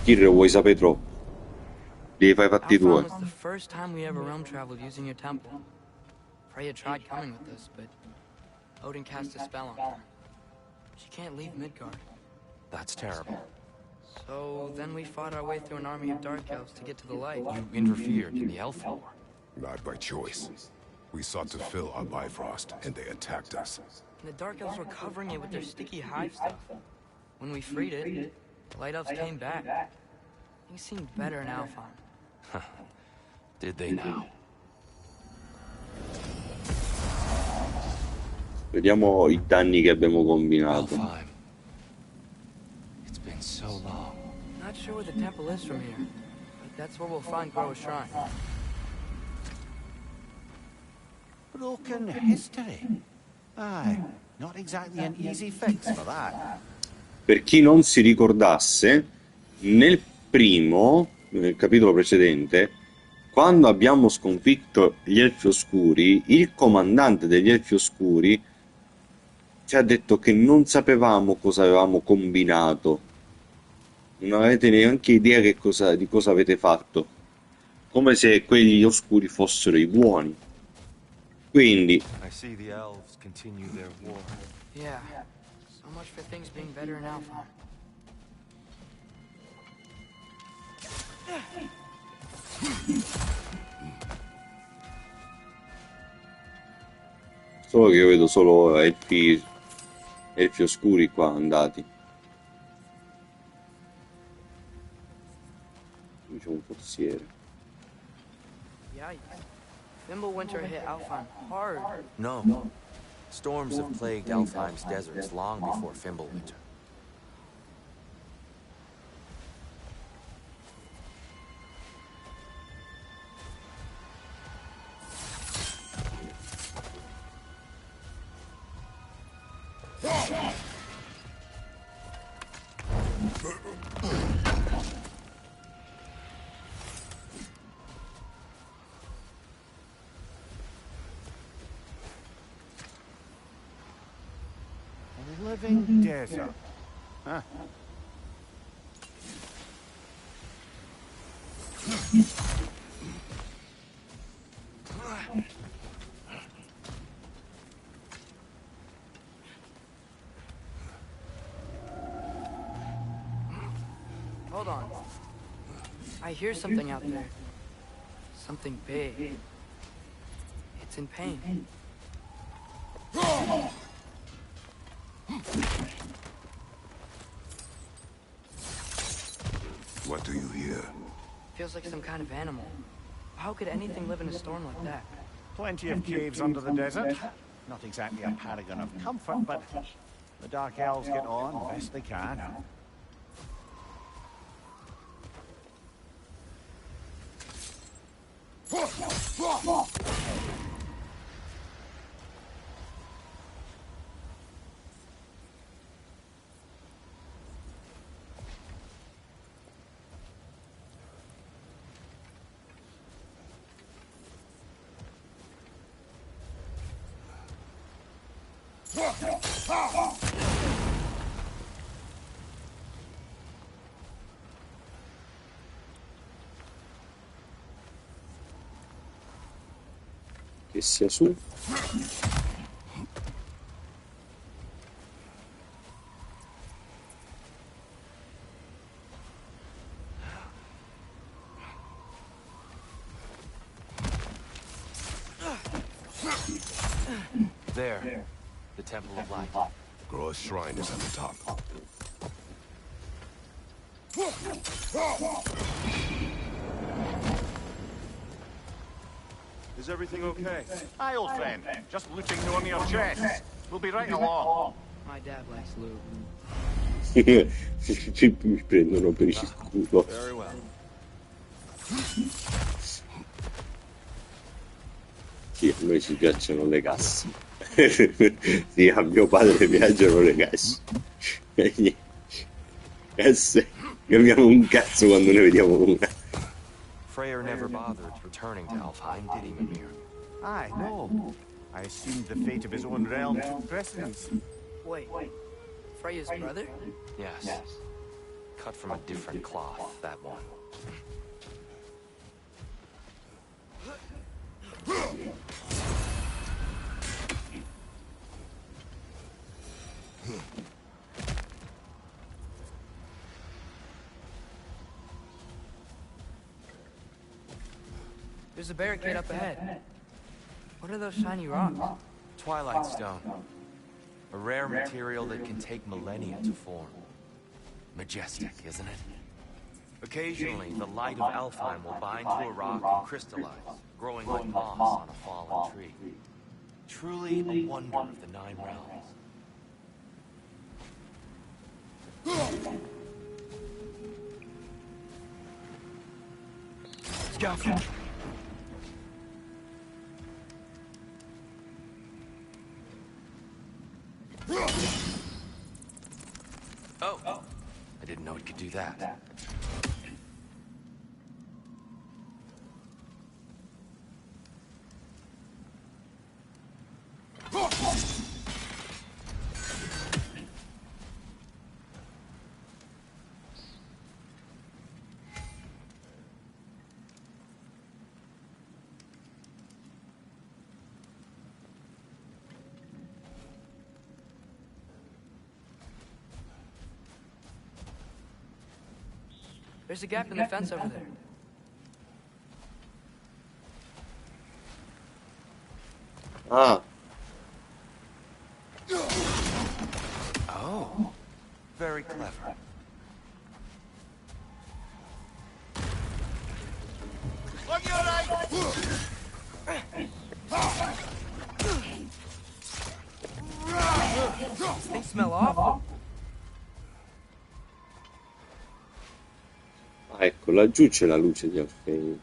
Kirito, vuoi sapere troppo. Li fai fatti Alpha tuoi. was the first time we ever realm traveled using your temple. Freya tried coming with us, but Odin cast a spell on her. She can't leave Midgard. That's terrible. So then we fought our way through an army of dark elves to get to the light. You interfered in the elf war. Not by choice. We sought to fill our Bifrost, and they attacked us. And the dark elves were covering it with their sticky hive stuff. when we freed it, the Light Elves came back. Things seemed better in Alfheim. Did they now? Vediamo i danni che abbiamo combinato. Alfheim. It's been so long. Not sure where the temple is from here, but that's where we'll find Groa's shrine. Broken history. Aye, not exactly an easy fix for that. Per chi non si ricordasse, nel capitolo precedente, quando abbiamo sconfitto gli Elfi Oscuri, il comandante degli Elfi Oscuri ci ha detto che non sapevamo cosa avevamo combinato. Non avete neanche idea di cosa avete fatto. Come se quegli oscuri fossero i buoni. Quindi I see the elves continue their war. Yeah, so much for things being better in Alfheim. solo che io vedo solo elfi oscuri qua andati. Qui c'è un forziere. Yikes. Fimbulwinter hit Alfheim hard. No. Storms have plagued Alfheim's deserts long before Fimbulwinter. Living desert. Huh. Hold on. I hear something out there. Something big. It's in pain. What do you hear? Feels like some kind of animal. How could anything live in a storm like that? Plenty of caves under the desert. Not exactly a paragon of comfort, but the Dark Elves get on best they can. Che sia su. There. The Temple of Light. Groa's shrine is at the top. Is everything okay? Aye, old friend. Just looting on your chests. We'll be right along. My dad likes loot. Mi prendono per il culo. Very well. Sì, a noi ci piacciono le casse. Sì, a mio padre piacciono le casse. Casse. Capiamo un cazzo quando ne vediamo una. Freyr never bothered returning to Alfheim, did he, Mimir? Aye, no. I assumed the fate of his own realm took precedence. Wait, Freya's brother? Yes. Cut from a different cloth, that one. There's a barricade up ahead. What are those shiny rocks? Twilight Stone. A rare material that can take millennia to form. Majestic, isn't it? Occasionally, the light of Alfheim will bind to a rock and crystallize, growing like moss on a fallen tree. Truly a wonder of the Nine Realms. Scout. Oh, I didn't know it could do that. There's a gap in the fence over there. Ah, Oh, very clever. On your right! These things smell awful. ah, ecco, laggiù c'è la luce di Alfheim.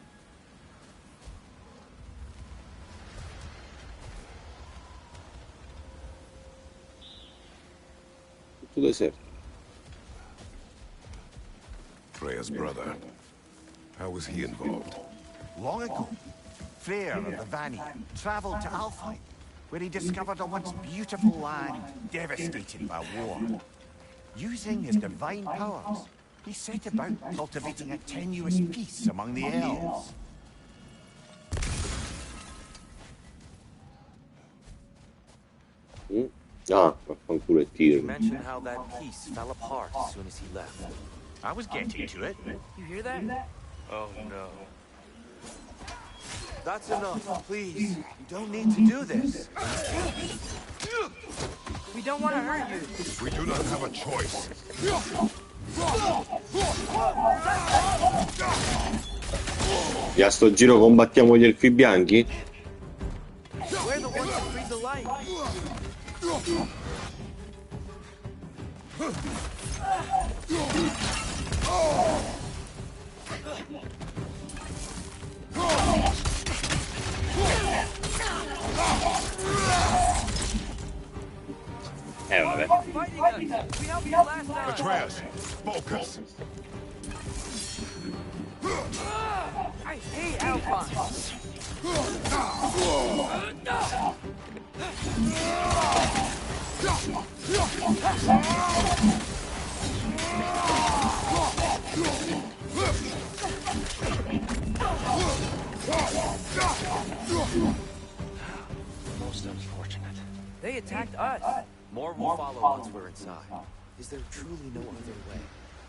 Tutto deserto. Freya's brother. How was he involved? Long ago, Freyr of the Vanni traveled to Alfheim, where he discovered a once beautiful land devastated by war. Using his divine powers, he set about cultivating a tenuous peace among the elves. Ah, vaffanculo è You Tyr. mentioned how that piece fell apart as soon as he left. I was getting to it. You hear that? Oh no. That's enough, please. You don't need to do this. We don't want to hurt you. We do not have a choice. E a sto giro combattiamo gli elfi bianchi? We're the ones that freed the light. Vabbè. Fighting us. We helped you last time. Atreus, focus. I hate Alphonse. Most unfortunate. They attacked us. More will follow once we're inside. Is there truly no other way?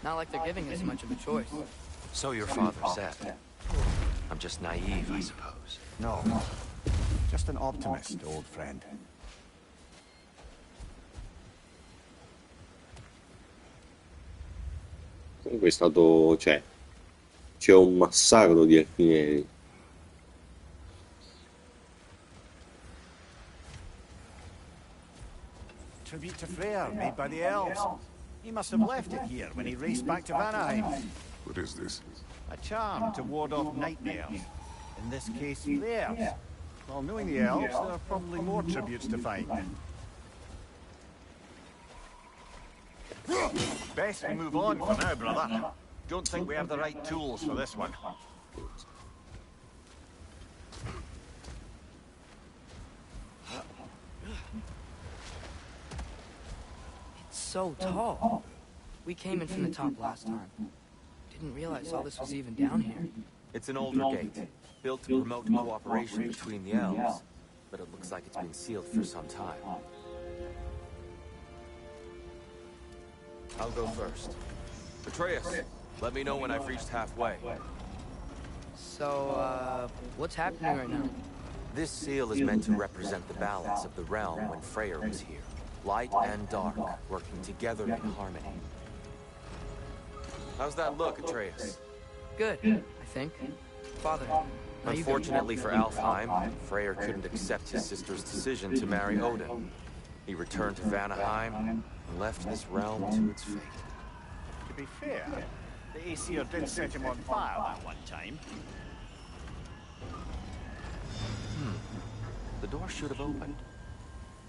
Not like they're giving us much of a choice. So your father said. I'm just naive, I suppose. No, just an optimist, old friend. Comunque è stato, cioè, c'è un massacro di elfi neri. Tribute to Freyr made by the elves. He must have left it here when he raced back to Vanaheim. What is this? A charm to ward off nightmares. In this case, theirs. Well, knowing the elves, there are probably more tributes to find. Best we move on for now, brother. Don't think we have the right tools for this one. It's so tall. We came in from the top last time. Didn't realize all this was even down here. It's an older gate, built to promote cooperation between the elves, but it looks like it's been sealed for some time. I'll go first. Atreus, let me know when I've reached halfway. So, what's happening right now? This seal is meant to represent the balance of the realm when Freyr was here. Light and dark, working together in harmony. How's that look, Atreus? Good, I think. Father, now you go. Unfortunately for Alfheim, Freyr couldn't accept his sister's decision to marry Odin. He returned to Vanaheim and left this realm to its fate. To be fair, the Aesir did set him on fire that one time. The door should have opened.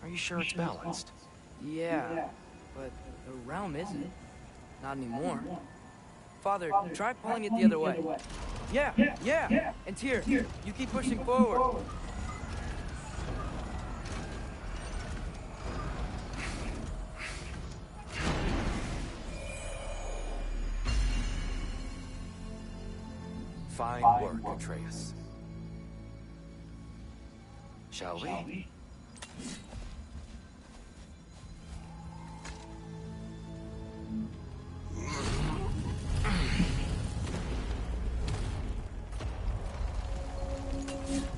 Are you sure it's balanced? Yeah, but the realm isn't. Not anymore. Father, try pulling it the other way. Yeah! And Tyr, you keep pushing forward. Fine work, Atreus. Shall we?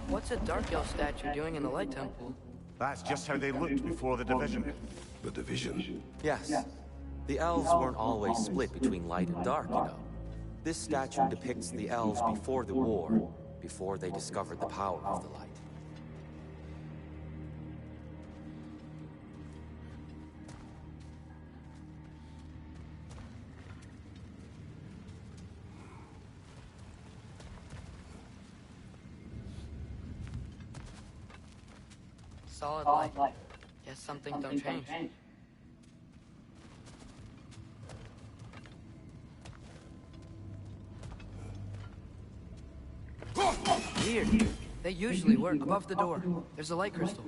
What's a Dark Elf statue doing in the Light Temple? That's just how they looked before the division. The division? Yes. The elves weren't always split between light and dark, you know. This statue depicts the elves before the war, before they discovered the power of the light. Solid light. Guess some things don't change. Weird. They usually work above the door. There's a light crystal.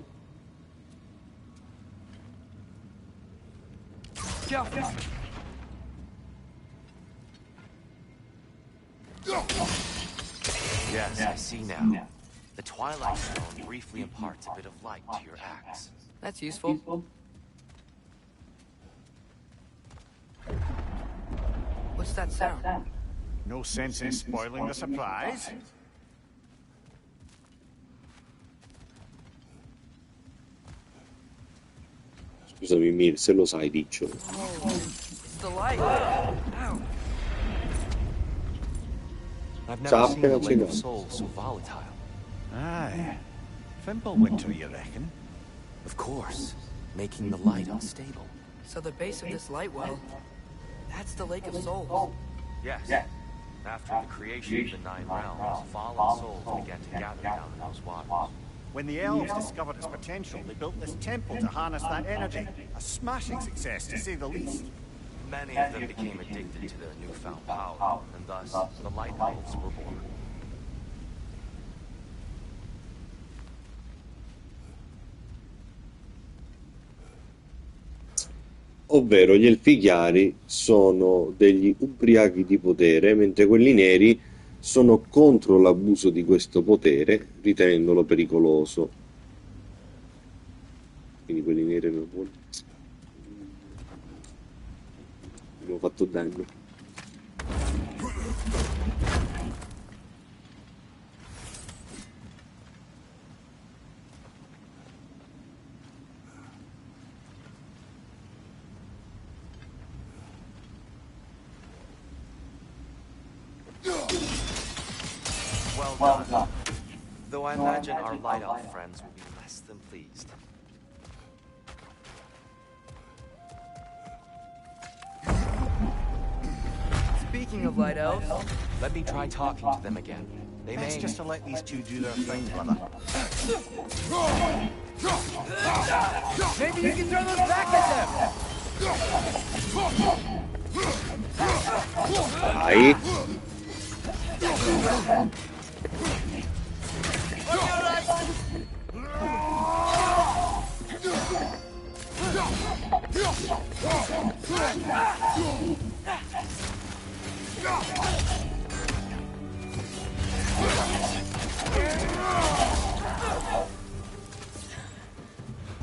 Yes, I see now. The Twilight Stone briefly imparts a bit of light to your axe. That's useful. What's that sound? No sense in spoiling the surprise. Scusami, Mir, se lo sai, diccelo. It's the light. Ow. I've never seen the Lake of Souls so volatile. Aye. Fimbulwinter, you reckon? Of course. Making the light unstable. So the base of this light well, that's the Lake of Souls. Yes. After the creation of the Nine Realms, fallen souls began to gather down in those waters. When the elves discovered its potential, they built this temple to harness that energy. A smashing success, to say the least. Many of them became addicted to their newfound power, and thus the Light Elves were born. Ovvero gli elfi chiari sono degli ubriachi di potere, mentre quelli neri sono contro l'abuso di questo potere, ritenendolo pericoloso. Quindi quelli neri non buoni. Abbiamo fatto danno. Well done. Though I imagine our Light Elf friends will be less than pleased. Speaking of Light Elves, let me try talking to them again. They Best may just to let these two do their thing, brother. maybe you can throw those back at them! Dai.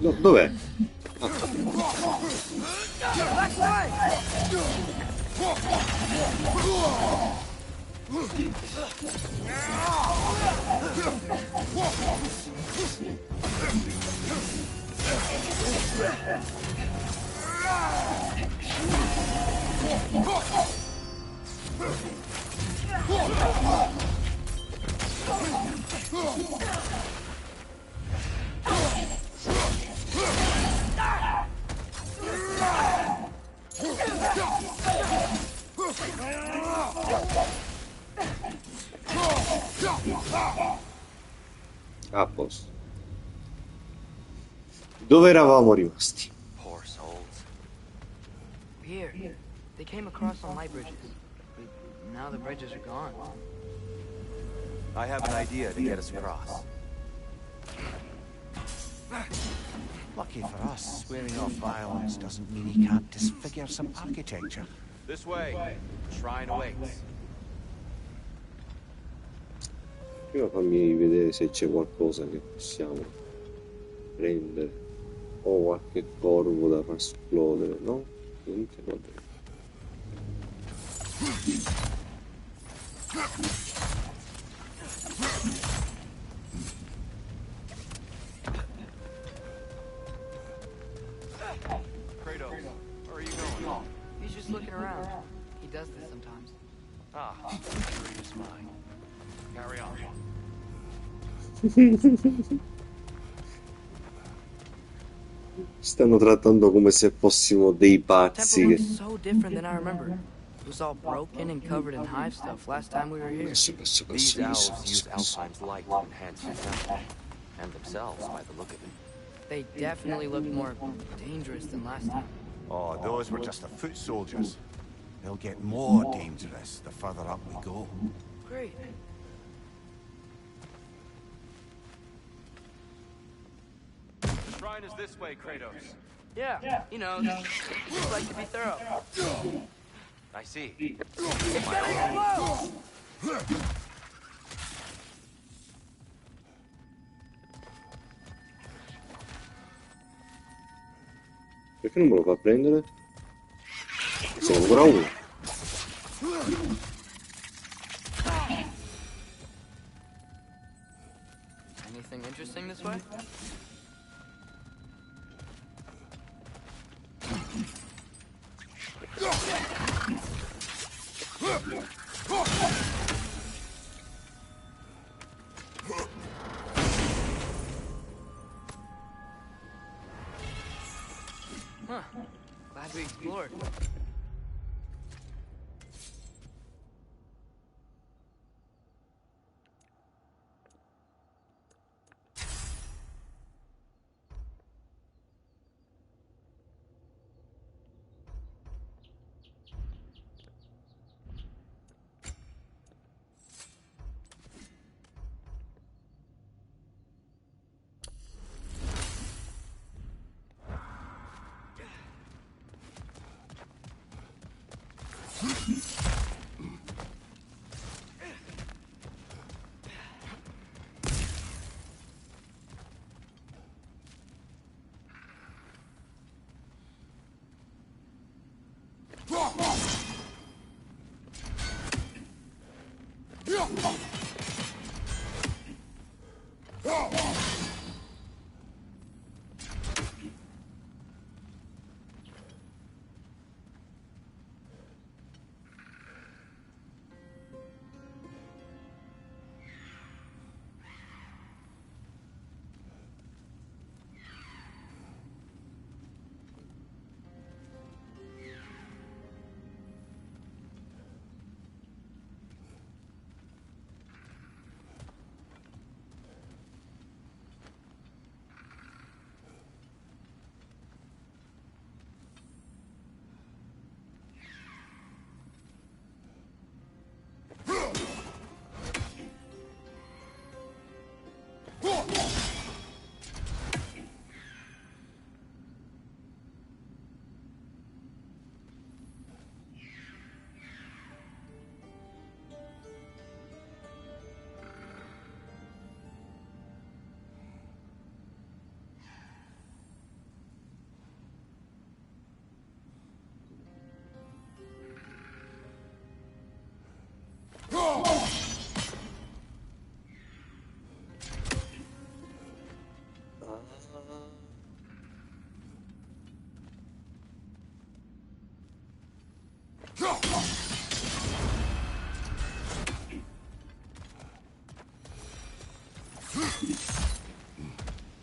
No, dov'è? A posto. Dove eravamo rimasti? Poor souls. Here. They came across some light bridges. But now the bridges are gone. I have an idea to get us across. Lucky for us, swearing off violence doesn't mean he can't disfigure some architecture. This way. Shrine awaits. Prima fammi vedere se c'è qualcosa che possiamo prendere. O qualche corvo da far esplodere, no? Niente, va bene. Kratos, where are you going? He's just looking around. He does this sometimes. Ah, curious mind. Carry on. Stanno trattando come se fossimo dei pazzi. Temple looks so different than I remember. It was all broken and covered in hive stuff last time we were here. These elves use Alfheim's light to enhance their temple, and themselves by the look of it. They definitely look more dangerous than last time. Oh, those were just the foot soldiers. They'll get more dangerous the further up we go. Great. The shrine is this way, Kratos. Yeah, you know, just like to be thorough. I see. It's getting close! Perché non me lo fa prendere? Sono ancora uno. Anything interesting this way? Huh. Glad we explored.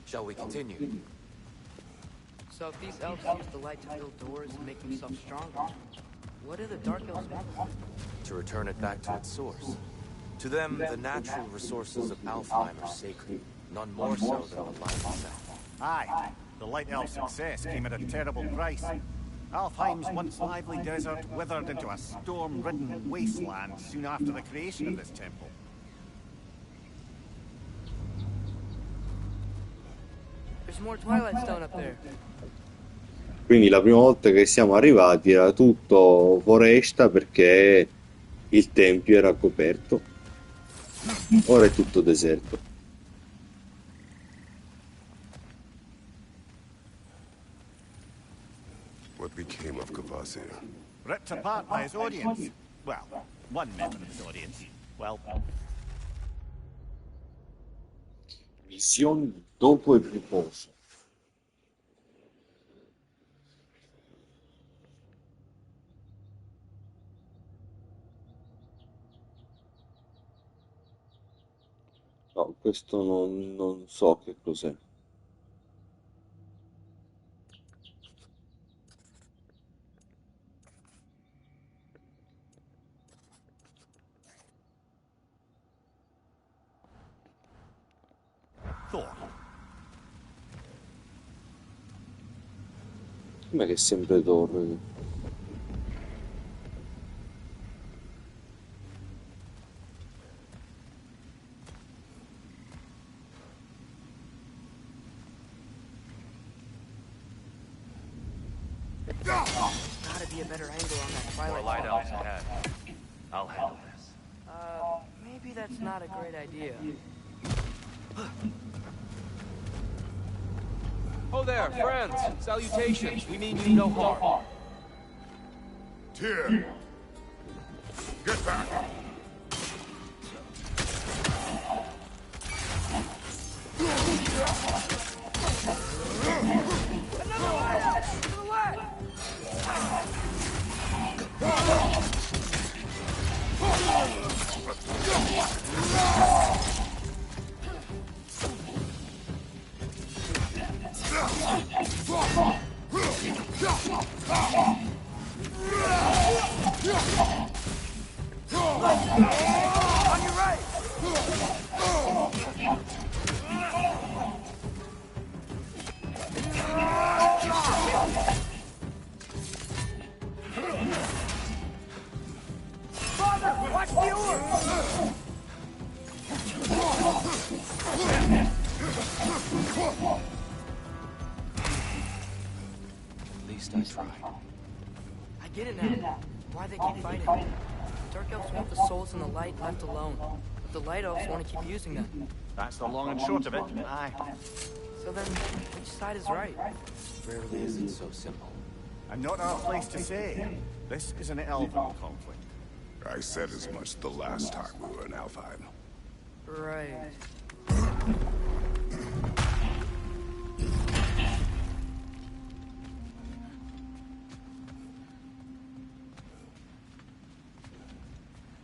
Shall we continue? So if these elves use the light to build doors and make themselves stronger, what do the Dark Elves want? To return it back to its source. To them, the natural resources of Alfheim are sacred, none more so than the light itself. Aye, the Light Elf success came at a terrible price. Alfheim's once lively desert withered into a storm-ridden wasteland soon after the creation of this temple. There's more Twilight Stone up there. Quindi la prima volta che siamo arrivati era tutto foresta perché il tempio era coperto. Ora è tutto deserto. What became of Kvasir? Ripped apart by his audience. Well, one member of his audience. Well, Visioni dopo il riposo. No, questo non so che cos'è. Thor. Com'è che è sempre Thor? Gotta be a better angle on that Twilight More light Stone. elves ahead. I'll handle this. Maybe that's not a great idea. Oh there, friends! Salutations! We mean you no harm. Tyr! Get back! On your right! Father, watch the orb! At least I tried. I get it now. Why they keep fighting. Dark Elves want the souls and the light left alone. But the Light Elves want to keep using them. That's the long and short of it. Aye. So then, which side is right? Rarely is it so simple. And not our place to say. This is an elven conflict. I said as much the last time we were in Alfheim. Right.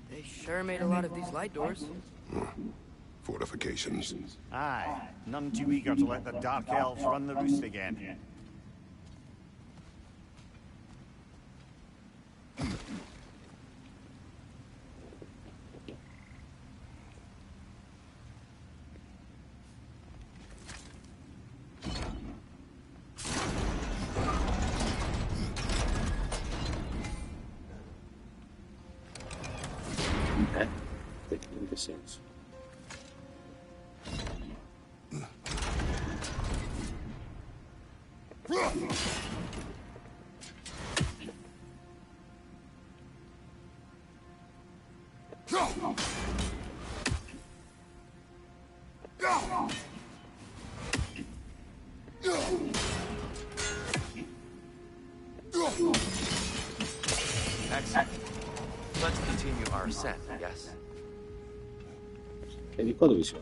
They sure made a lot of these light doors. Fortifications. Aye, none too eager to let the Dark Elves run the roost again. In che senso? Excellent. Let's continue our ascent, yes? E di qua dove si va?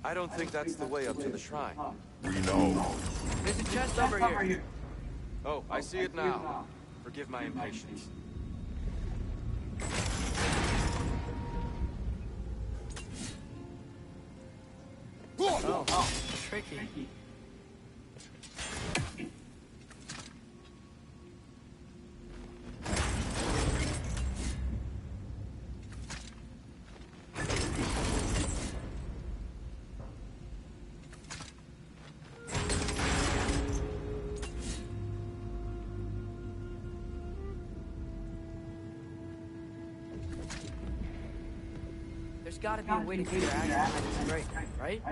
I don't think that's the way up to the shrine. We know. There's a chest over here. Oh, I see it now. Forgive my impatience. Oh, tricky. There's gotta be a way to counteract behind this break, right?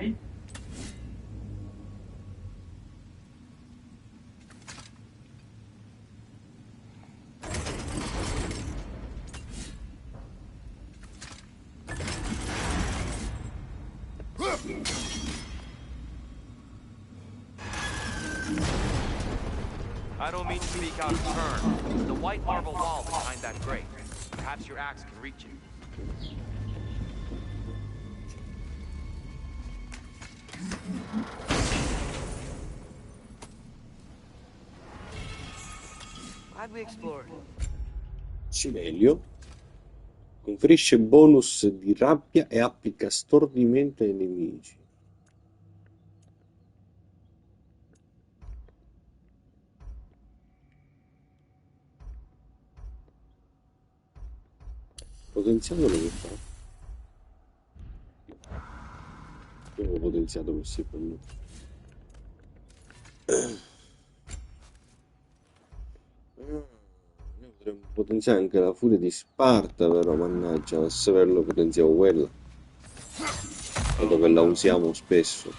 I don't mean to speak out of turn. The white marble wall behind that grate. Perhaps your axe can reach it. Glad we explored. Cimelio conferisce bonus di rabbia e applica stordimento ai nemici. Potenziandolo che fa? Io avevo potenziato per secondo. Noi potremmo potenziare anche la furia di Sparta, però mannaggia, se averlo potenziamo quella. Dato che la usiamo spesso.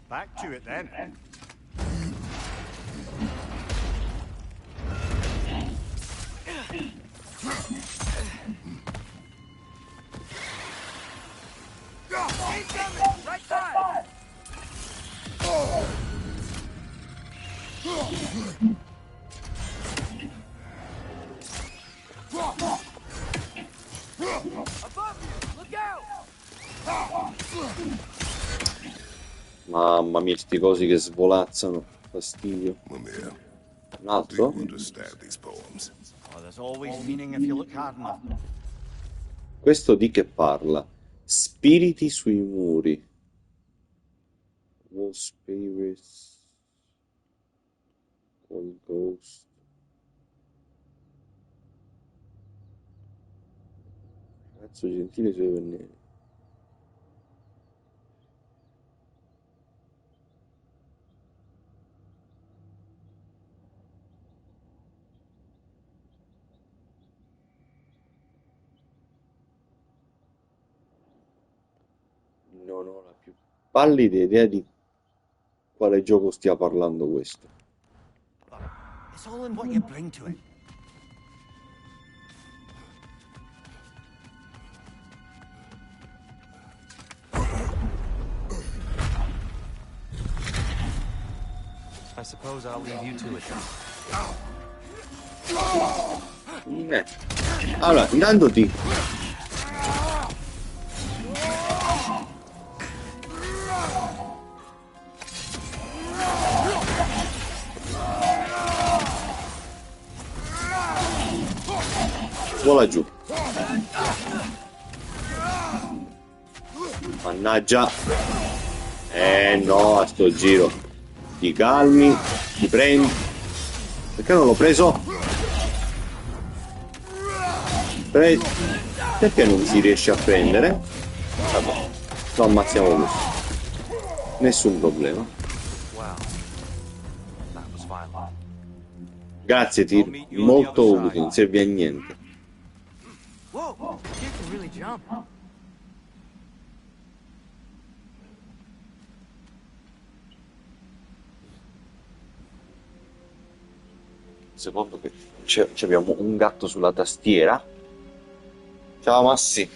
Back to it then. Right side! Above you! Look out! Mamma mia, sti cosi che svolazzano. Fastidio. Mimir, Un do altro? you understand these poems? Oh, there's always meaning if you look hard enough. Questo di che parla? Spiriti sui muri. Wall spirits. Cold ghost. Ragazzo gentile sui pennelli. Non ho la più pallida idea di quale gioco stia parlando questo. It's all in what you bring to it. I suppose I'll leave you to it then. Allora, intanto ti... vola giù. Mannaggia. No, a sto giro. Ti calmi, ti prendi. Perché non l'ho preso? Perché non si riesce a prendere? Vabbè, lo ammazziamo così. Nessun problema. Grazie, Tyr. Molto utile, non serve a niente. Whoa, you can really jump. Secondo che abbiamo un gatto sulla tastiera. Ciao Massi.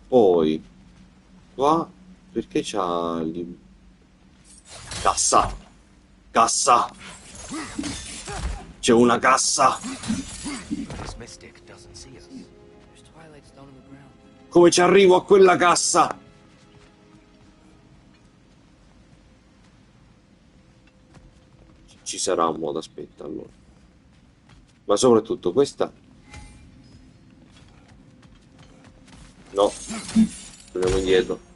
Poi qua Perché c'ha lì... Cassa! Cassa! C'è una cassa! This mystic doesn't see us. There's twilight stone in the ground. Come ci arrivo a quella cassa? Ci sarà un modo, aspetta allora. Ma soprattutto questa... No. Torniamo indietro.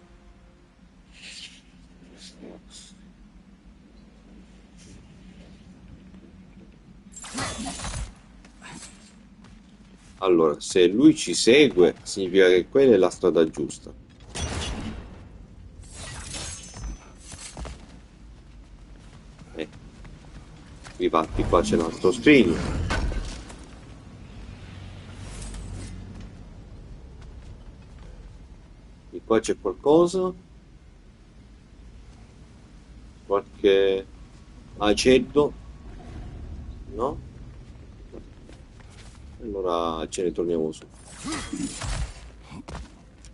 Allora, se lui ci segue, significa che quella è la strada giusta. Infatti qua c'è un altro scrigno. E qua c'è qualcosa. Qualche aceto. No? Allora ce ne torniamo su.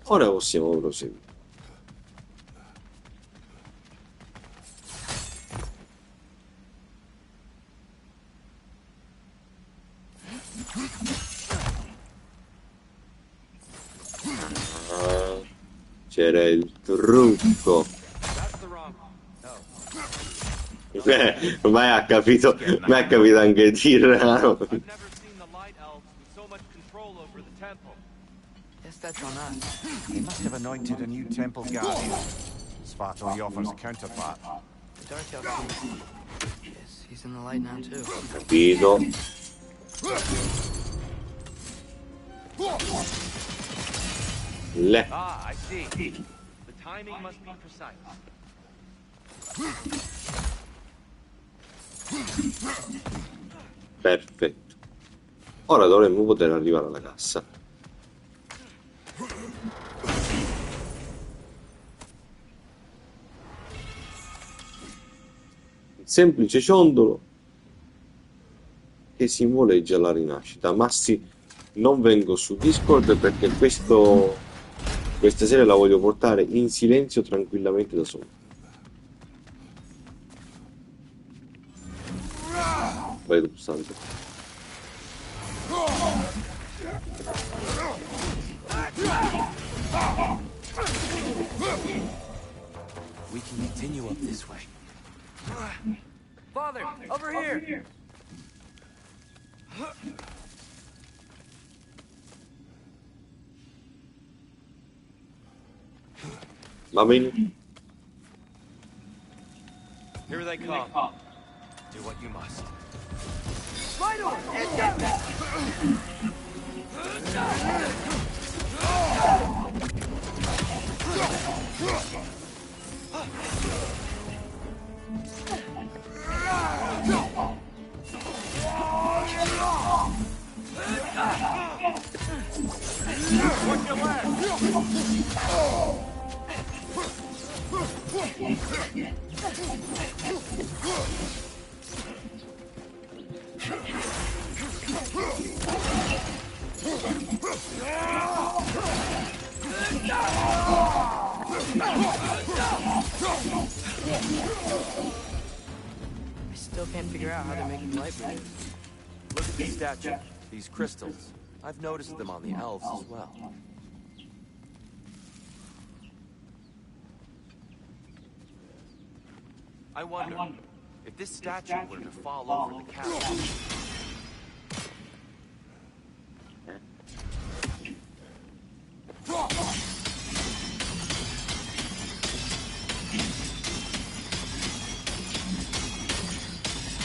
Ora possiamo proseguire. C'era il trucco. Ormai ha capito anche Tirano. Guess that's on us. They must have anointed a new temple guardian. Svartalfheim offers a counterpart. The Dark Elf. Yes, he's in the light now too. Capito. Ah, I see. The timing must be precise. Perfetto. Ora dovremmo poter arrivare alla cassa. Il semplice ciondolo che simboleggia la rinascita. Ma sì, non vengo su Discord perché questa serie la voglio portare in silenzio tranquillamente da solo. Vai tu, santo. We can continue up this way. Father, over here! Va bene? Here they come. Do what you must. Watch your left. I still can't figure out how they're making light bridges. Look at the statue. These crystals. I've noticed them on the elves as well. I wonder if this statue were to fall over the castle.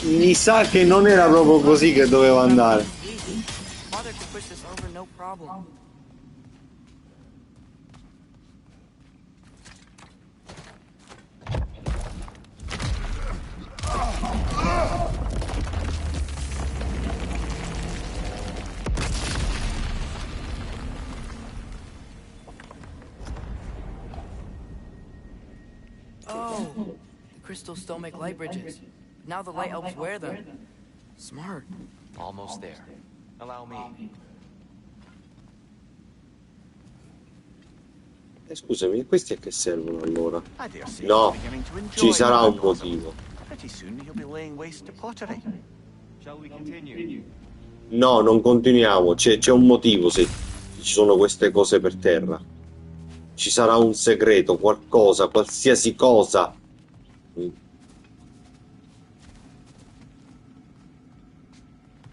Mi sa che non era proprio così che doveva andare. Father could push this over no problem. Oh, the crystals still make light bridges. Now the light elves wear them. Smart. Almost there. Allow me. Scusami, questi a che servono allora? I dare say he's No, beginning to enjoy ci sarà un Ragnarok. motivo. Pretty soon he'll be laying waste to pottery. Shall we continue? No, non continuiamo, c'è un motivo se ci sono queste cose per terra. Ci sarà un segreto, qualcosa, qualsiasi cosa.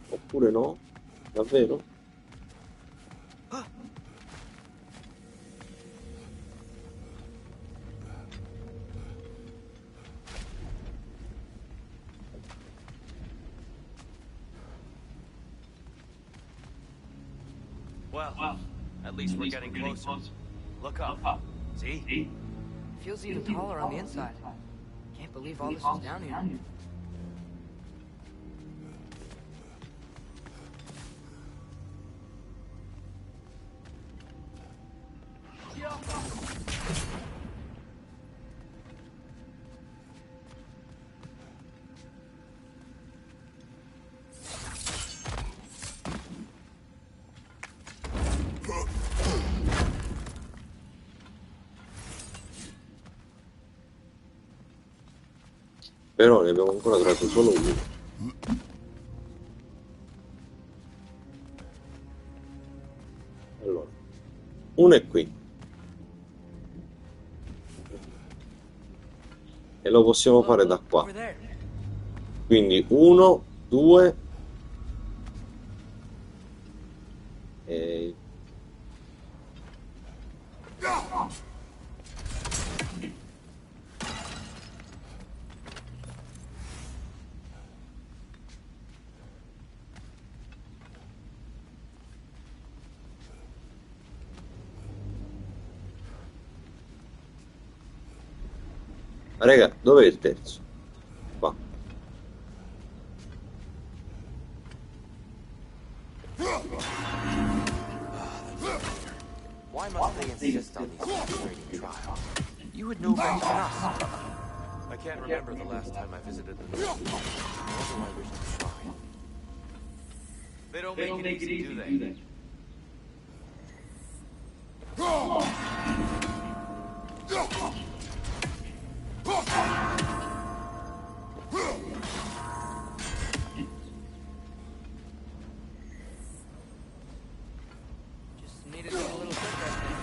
Oppure no? Davvero? Well, at least we're getting closer. Look up. See? Feels even taller on the inside. Can't believe all this is down here. Però ne abbiamo ancora trovato solo uno. Allora, uno è qui. E lo possiamo fare da qua. Quindi 1, 2 e... Raga, dov'è il terzo? Qua. Why must they insist on these frustrating trials? You would know better than us. I can't remember the last time I visited the North. Nor do I wish to try. They don't make it easy, do they? Just needed to be a little quicker, I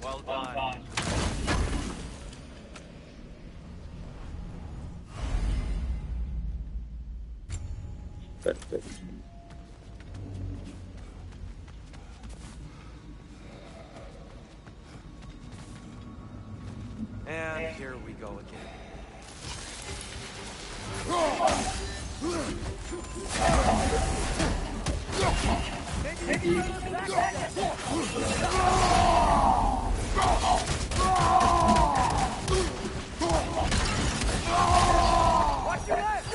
Well done. Perfetto. And here we go again. Watch your left!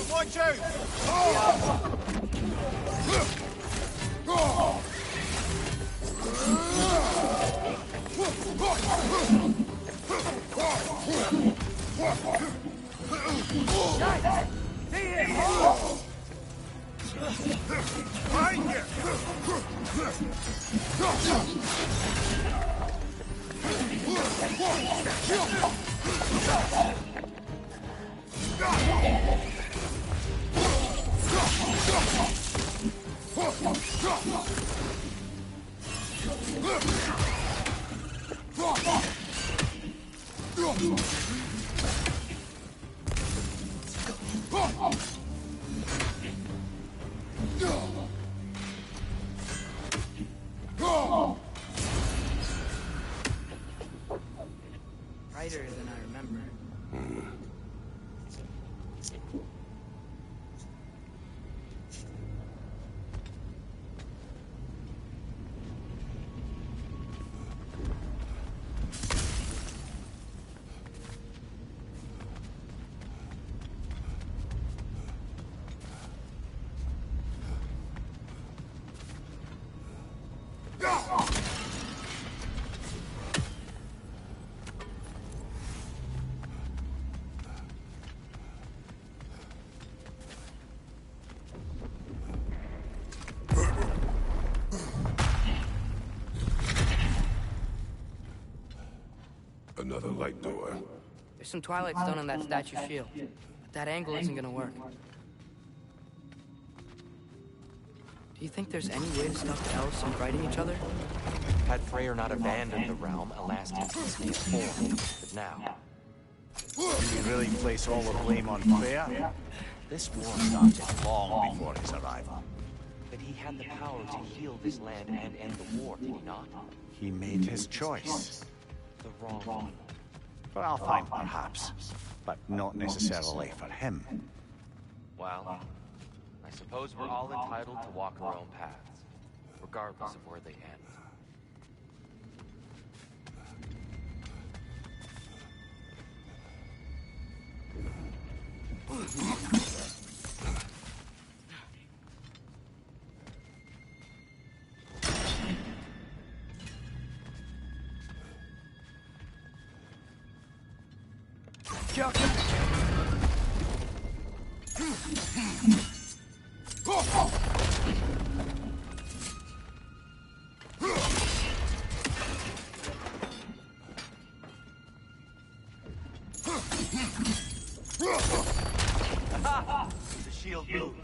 Watch out! Brighter than I remember. Another light door. There's some Twilight Stone on that statue shield, but that angle isn't gonna work. Do you think there's any way to stop the elves from fighting each other? Had Freyr not abandoned the realm, a last instance may have formed. But now... Do you really place all the blame on Freya? This war started long before his arrival. But he had the power to heal this land and end the war, did he not? He made his choice. The wrong one. For Alfheim, perhaps, but not necessarily for him. Well, I suppose we're all entitled to walk our own paths, regardless of where they end. The shield moved.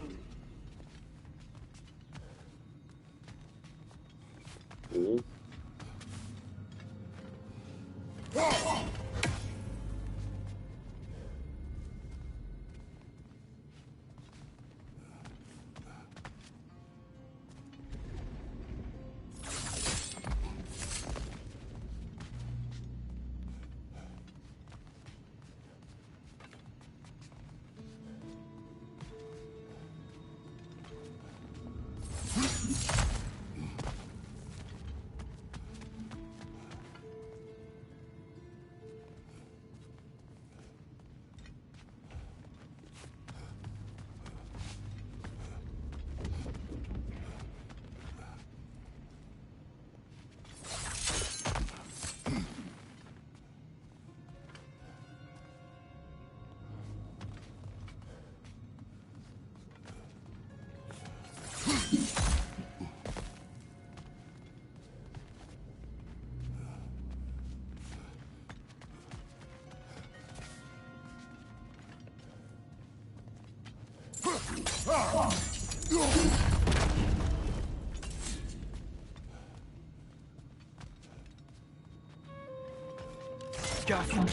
Joshua.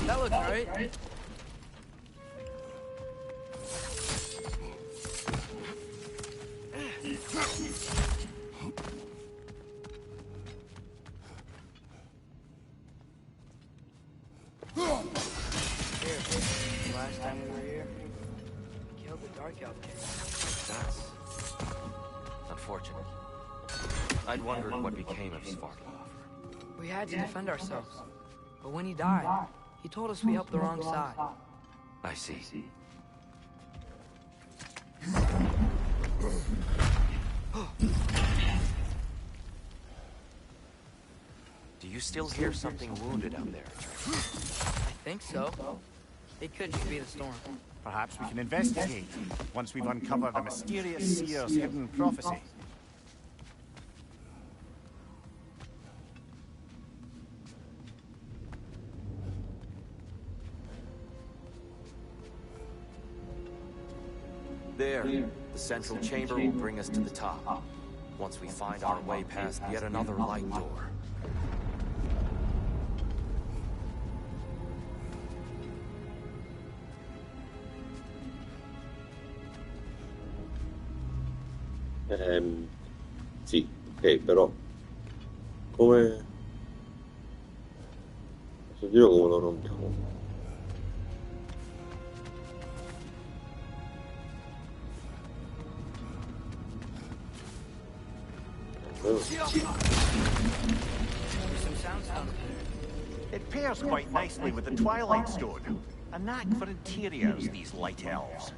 That looks right. Last time we were here, we killed the Dark Elf King. That's unfortunate. I'd wondered what became of Svartalfur. We had to defend ourselves. But when he died, he told us we helped the wrong side. I see. Do you still hear something wounded out there? I think so. It could just be the storm. Perhaps we can investigate once we've uncovered the mysterious seer's hidden prophecy. There, the central chamber will bring us to the top. Once we find our way past yet another light door. Sì, ok, però come posso dire come lo rompiamo? It pairs quite nicely with the Twilight Stone. A knack for interiors, these light elves.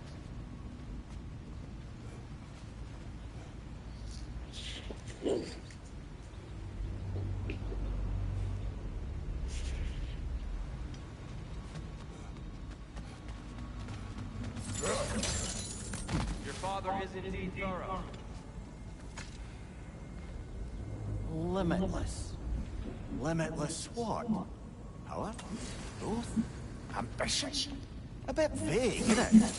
Your father is indeed thorough. Limitless. Limitless what? Power? Growth? Ambition? A bit vague, isn't it?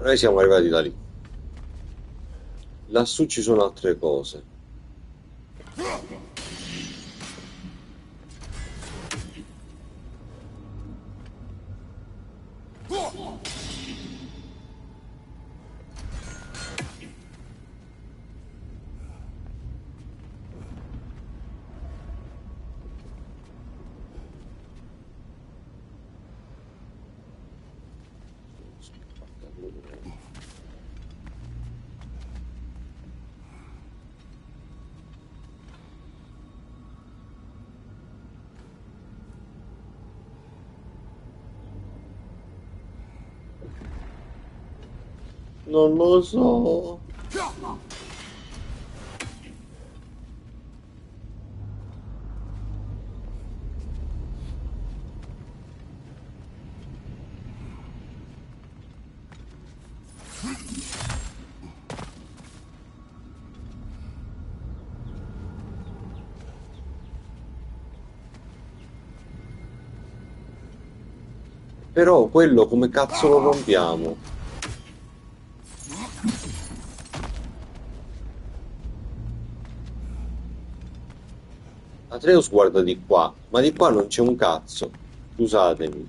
Noi siamo arrivati da lì. Lassù ci sono altre cose. Non lo so. Però quello come cazzo lo rompiamo? Atreus guarda di qua, ma di qua non c'è un cazzo. Scusatemi.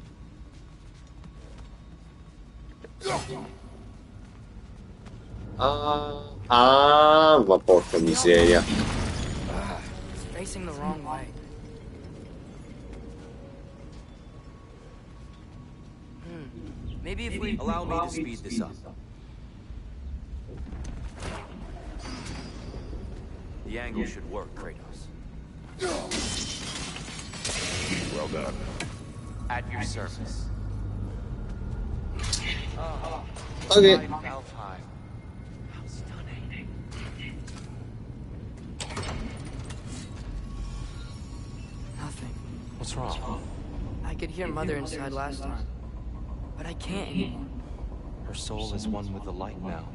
Ma porca miseria. It's facing the wrong way. Maybe if we... Allow me to speed this up. The angle should work, Kratos. Well done. At your service. Okay. Alfheim. How stunning. Nothing. What's wrong? I could hear Mother inside last time, but I can't anymore. Her soul is one with the light now,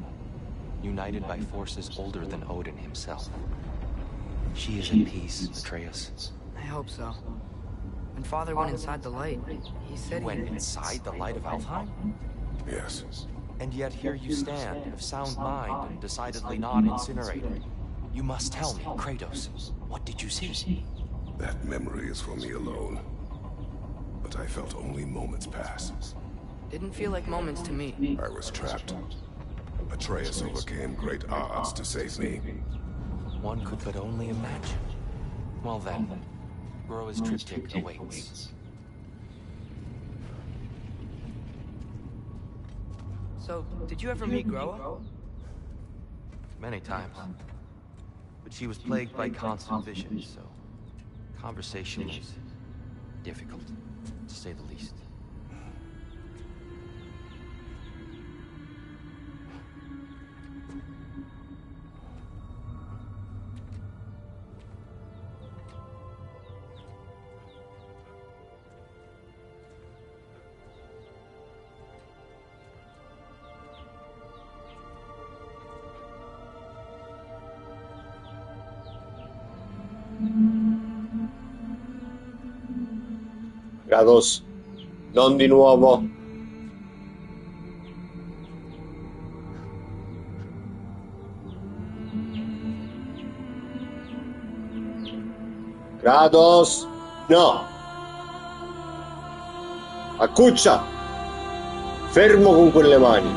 united by forces older than Odin himself. She is at peace, Atreus. I hope so. When Father went inside the light, he said Went inside the light of Alfheim? Yes. And yet here you stand, of sound mind and decidedly not incinerated. You must tell me, Kratos, what did you see? That memory is for me alone. But I felt only moments pass. Didn't feel like moments to me. I was trapped. Atreus overcame great odds to save me. One could but only imagine. Well then, Groa's triptych awaits. So, did you ever meet Groa? Many times. But she was plagued by constant visions, so conversation was difficult, to say the least. Kratos, non di nuovo. Kratos, no. Accuccia, fermo con quelle mani.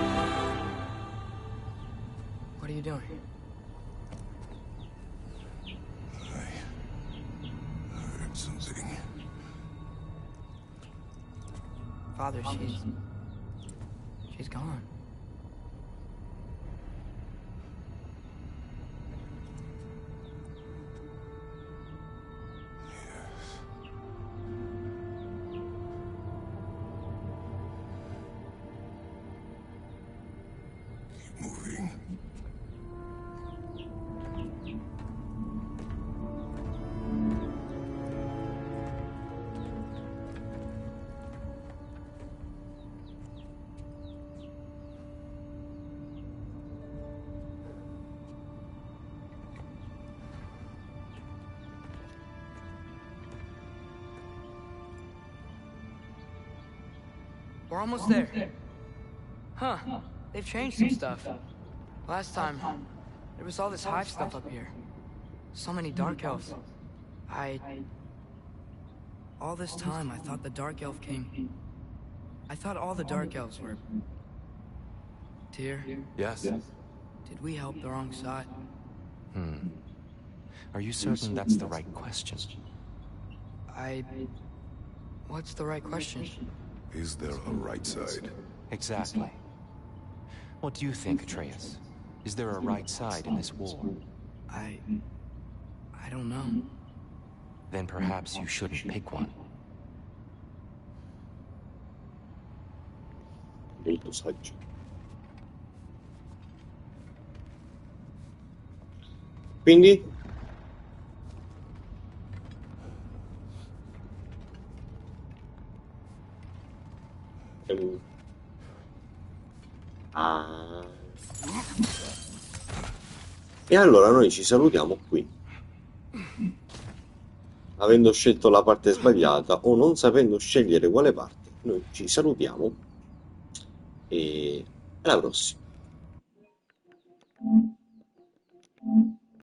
What are you doing? I heard something. Father, she's gone. Moving. We're almost there. Huh. They've changed some stuff. Last time, there was all this hive stuff up here. So many dark elves. All this time, I thought the Dark Elf King... I thought all the Dark Elves were... Tyr? Yes? Did we help the wrong side? Are you certain that's the right question? What's the right question? Is there a right side? Exactly. What do you think, Atreus? Is there a right side in this war? I don't know. Then perhaps you shouldn't pick one. Molto saggio. Quindi? Ah. E allora noi ci salutiamo qui. Avendo scelto la parte sbagliata o non sapendo scegliere quale parte, noi ci salutiamo e alla prossima.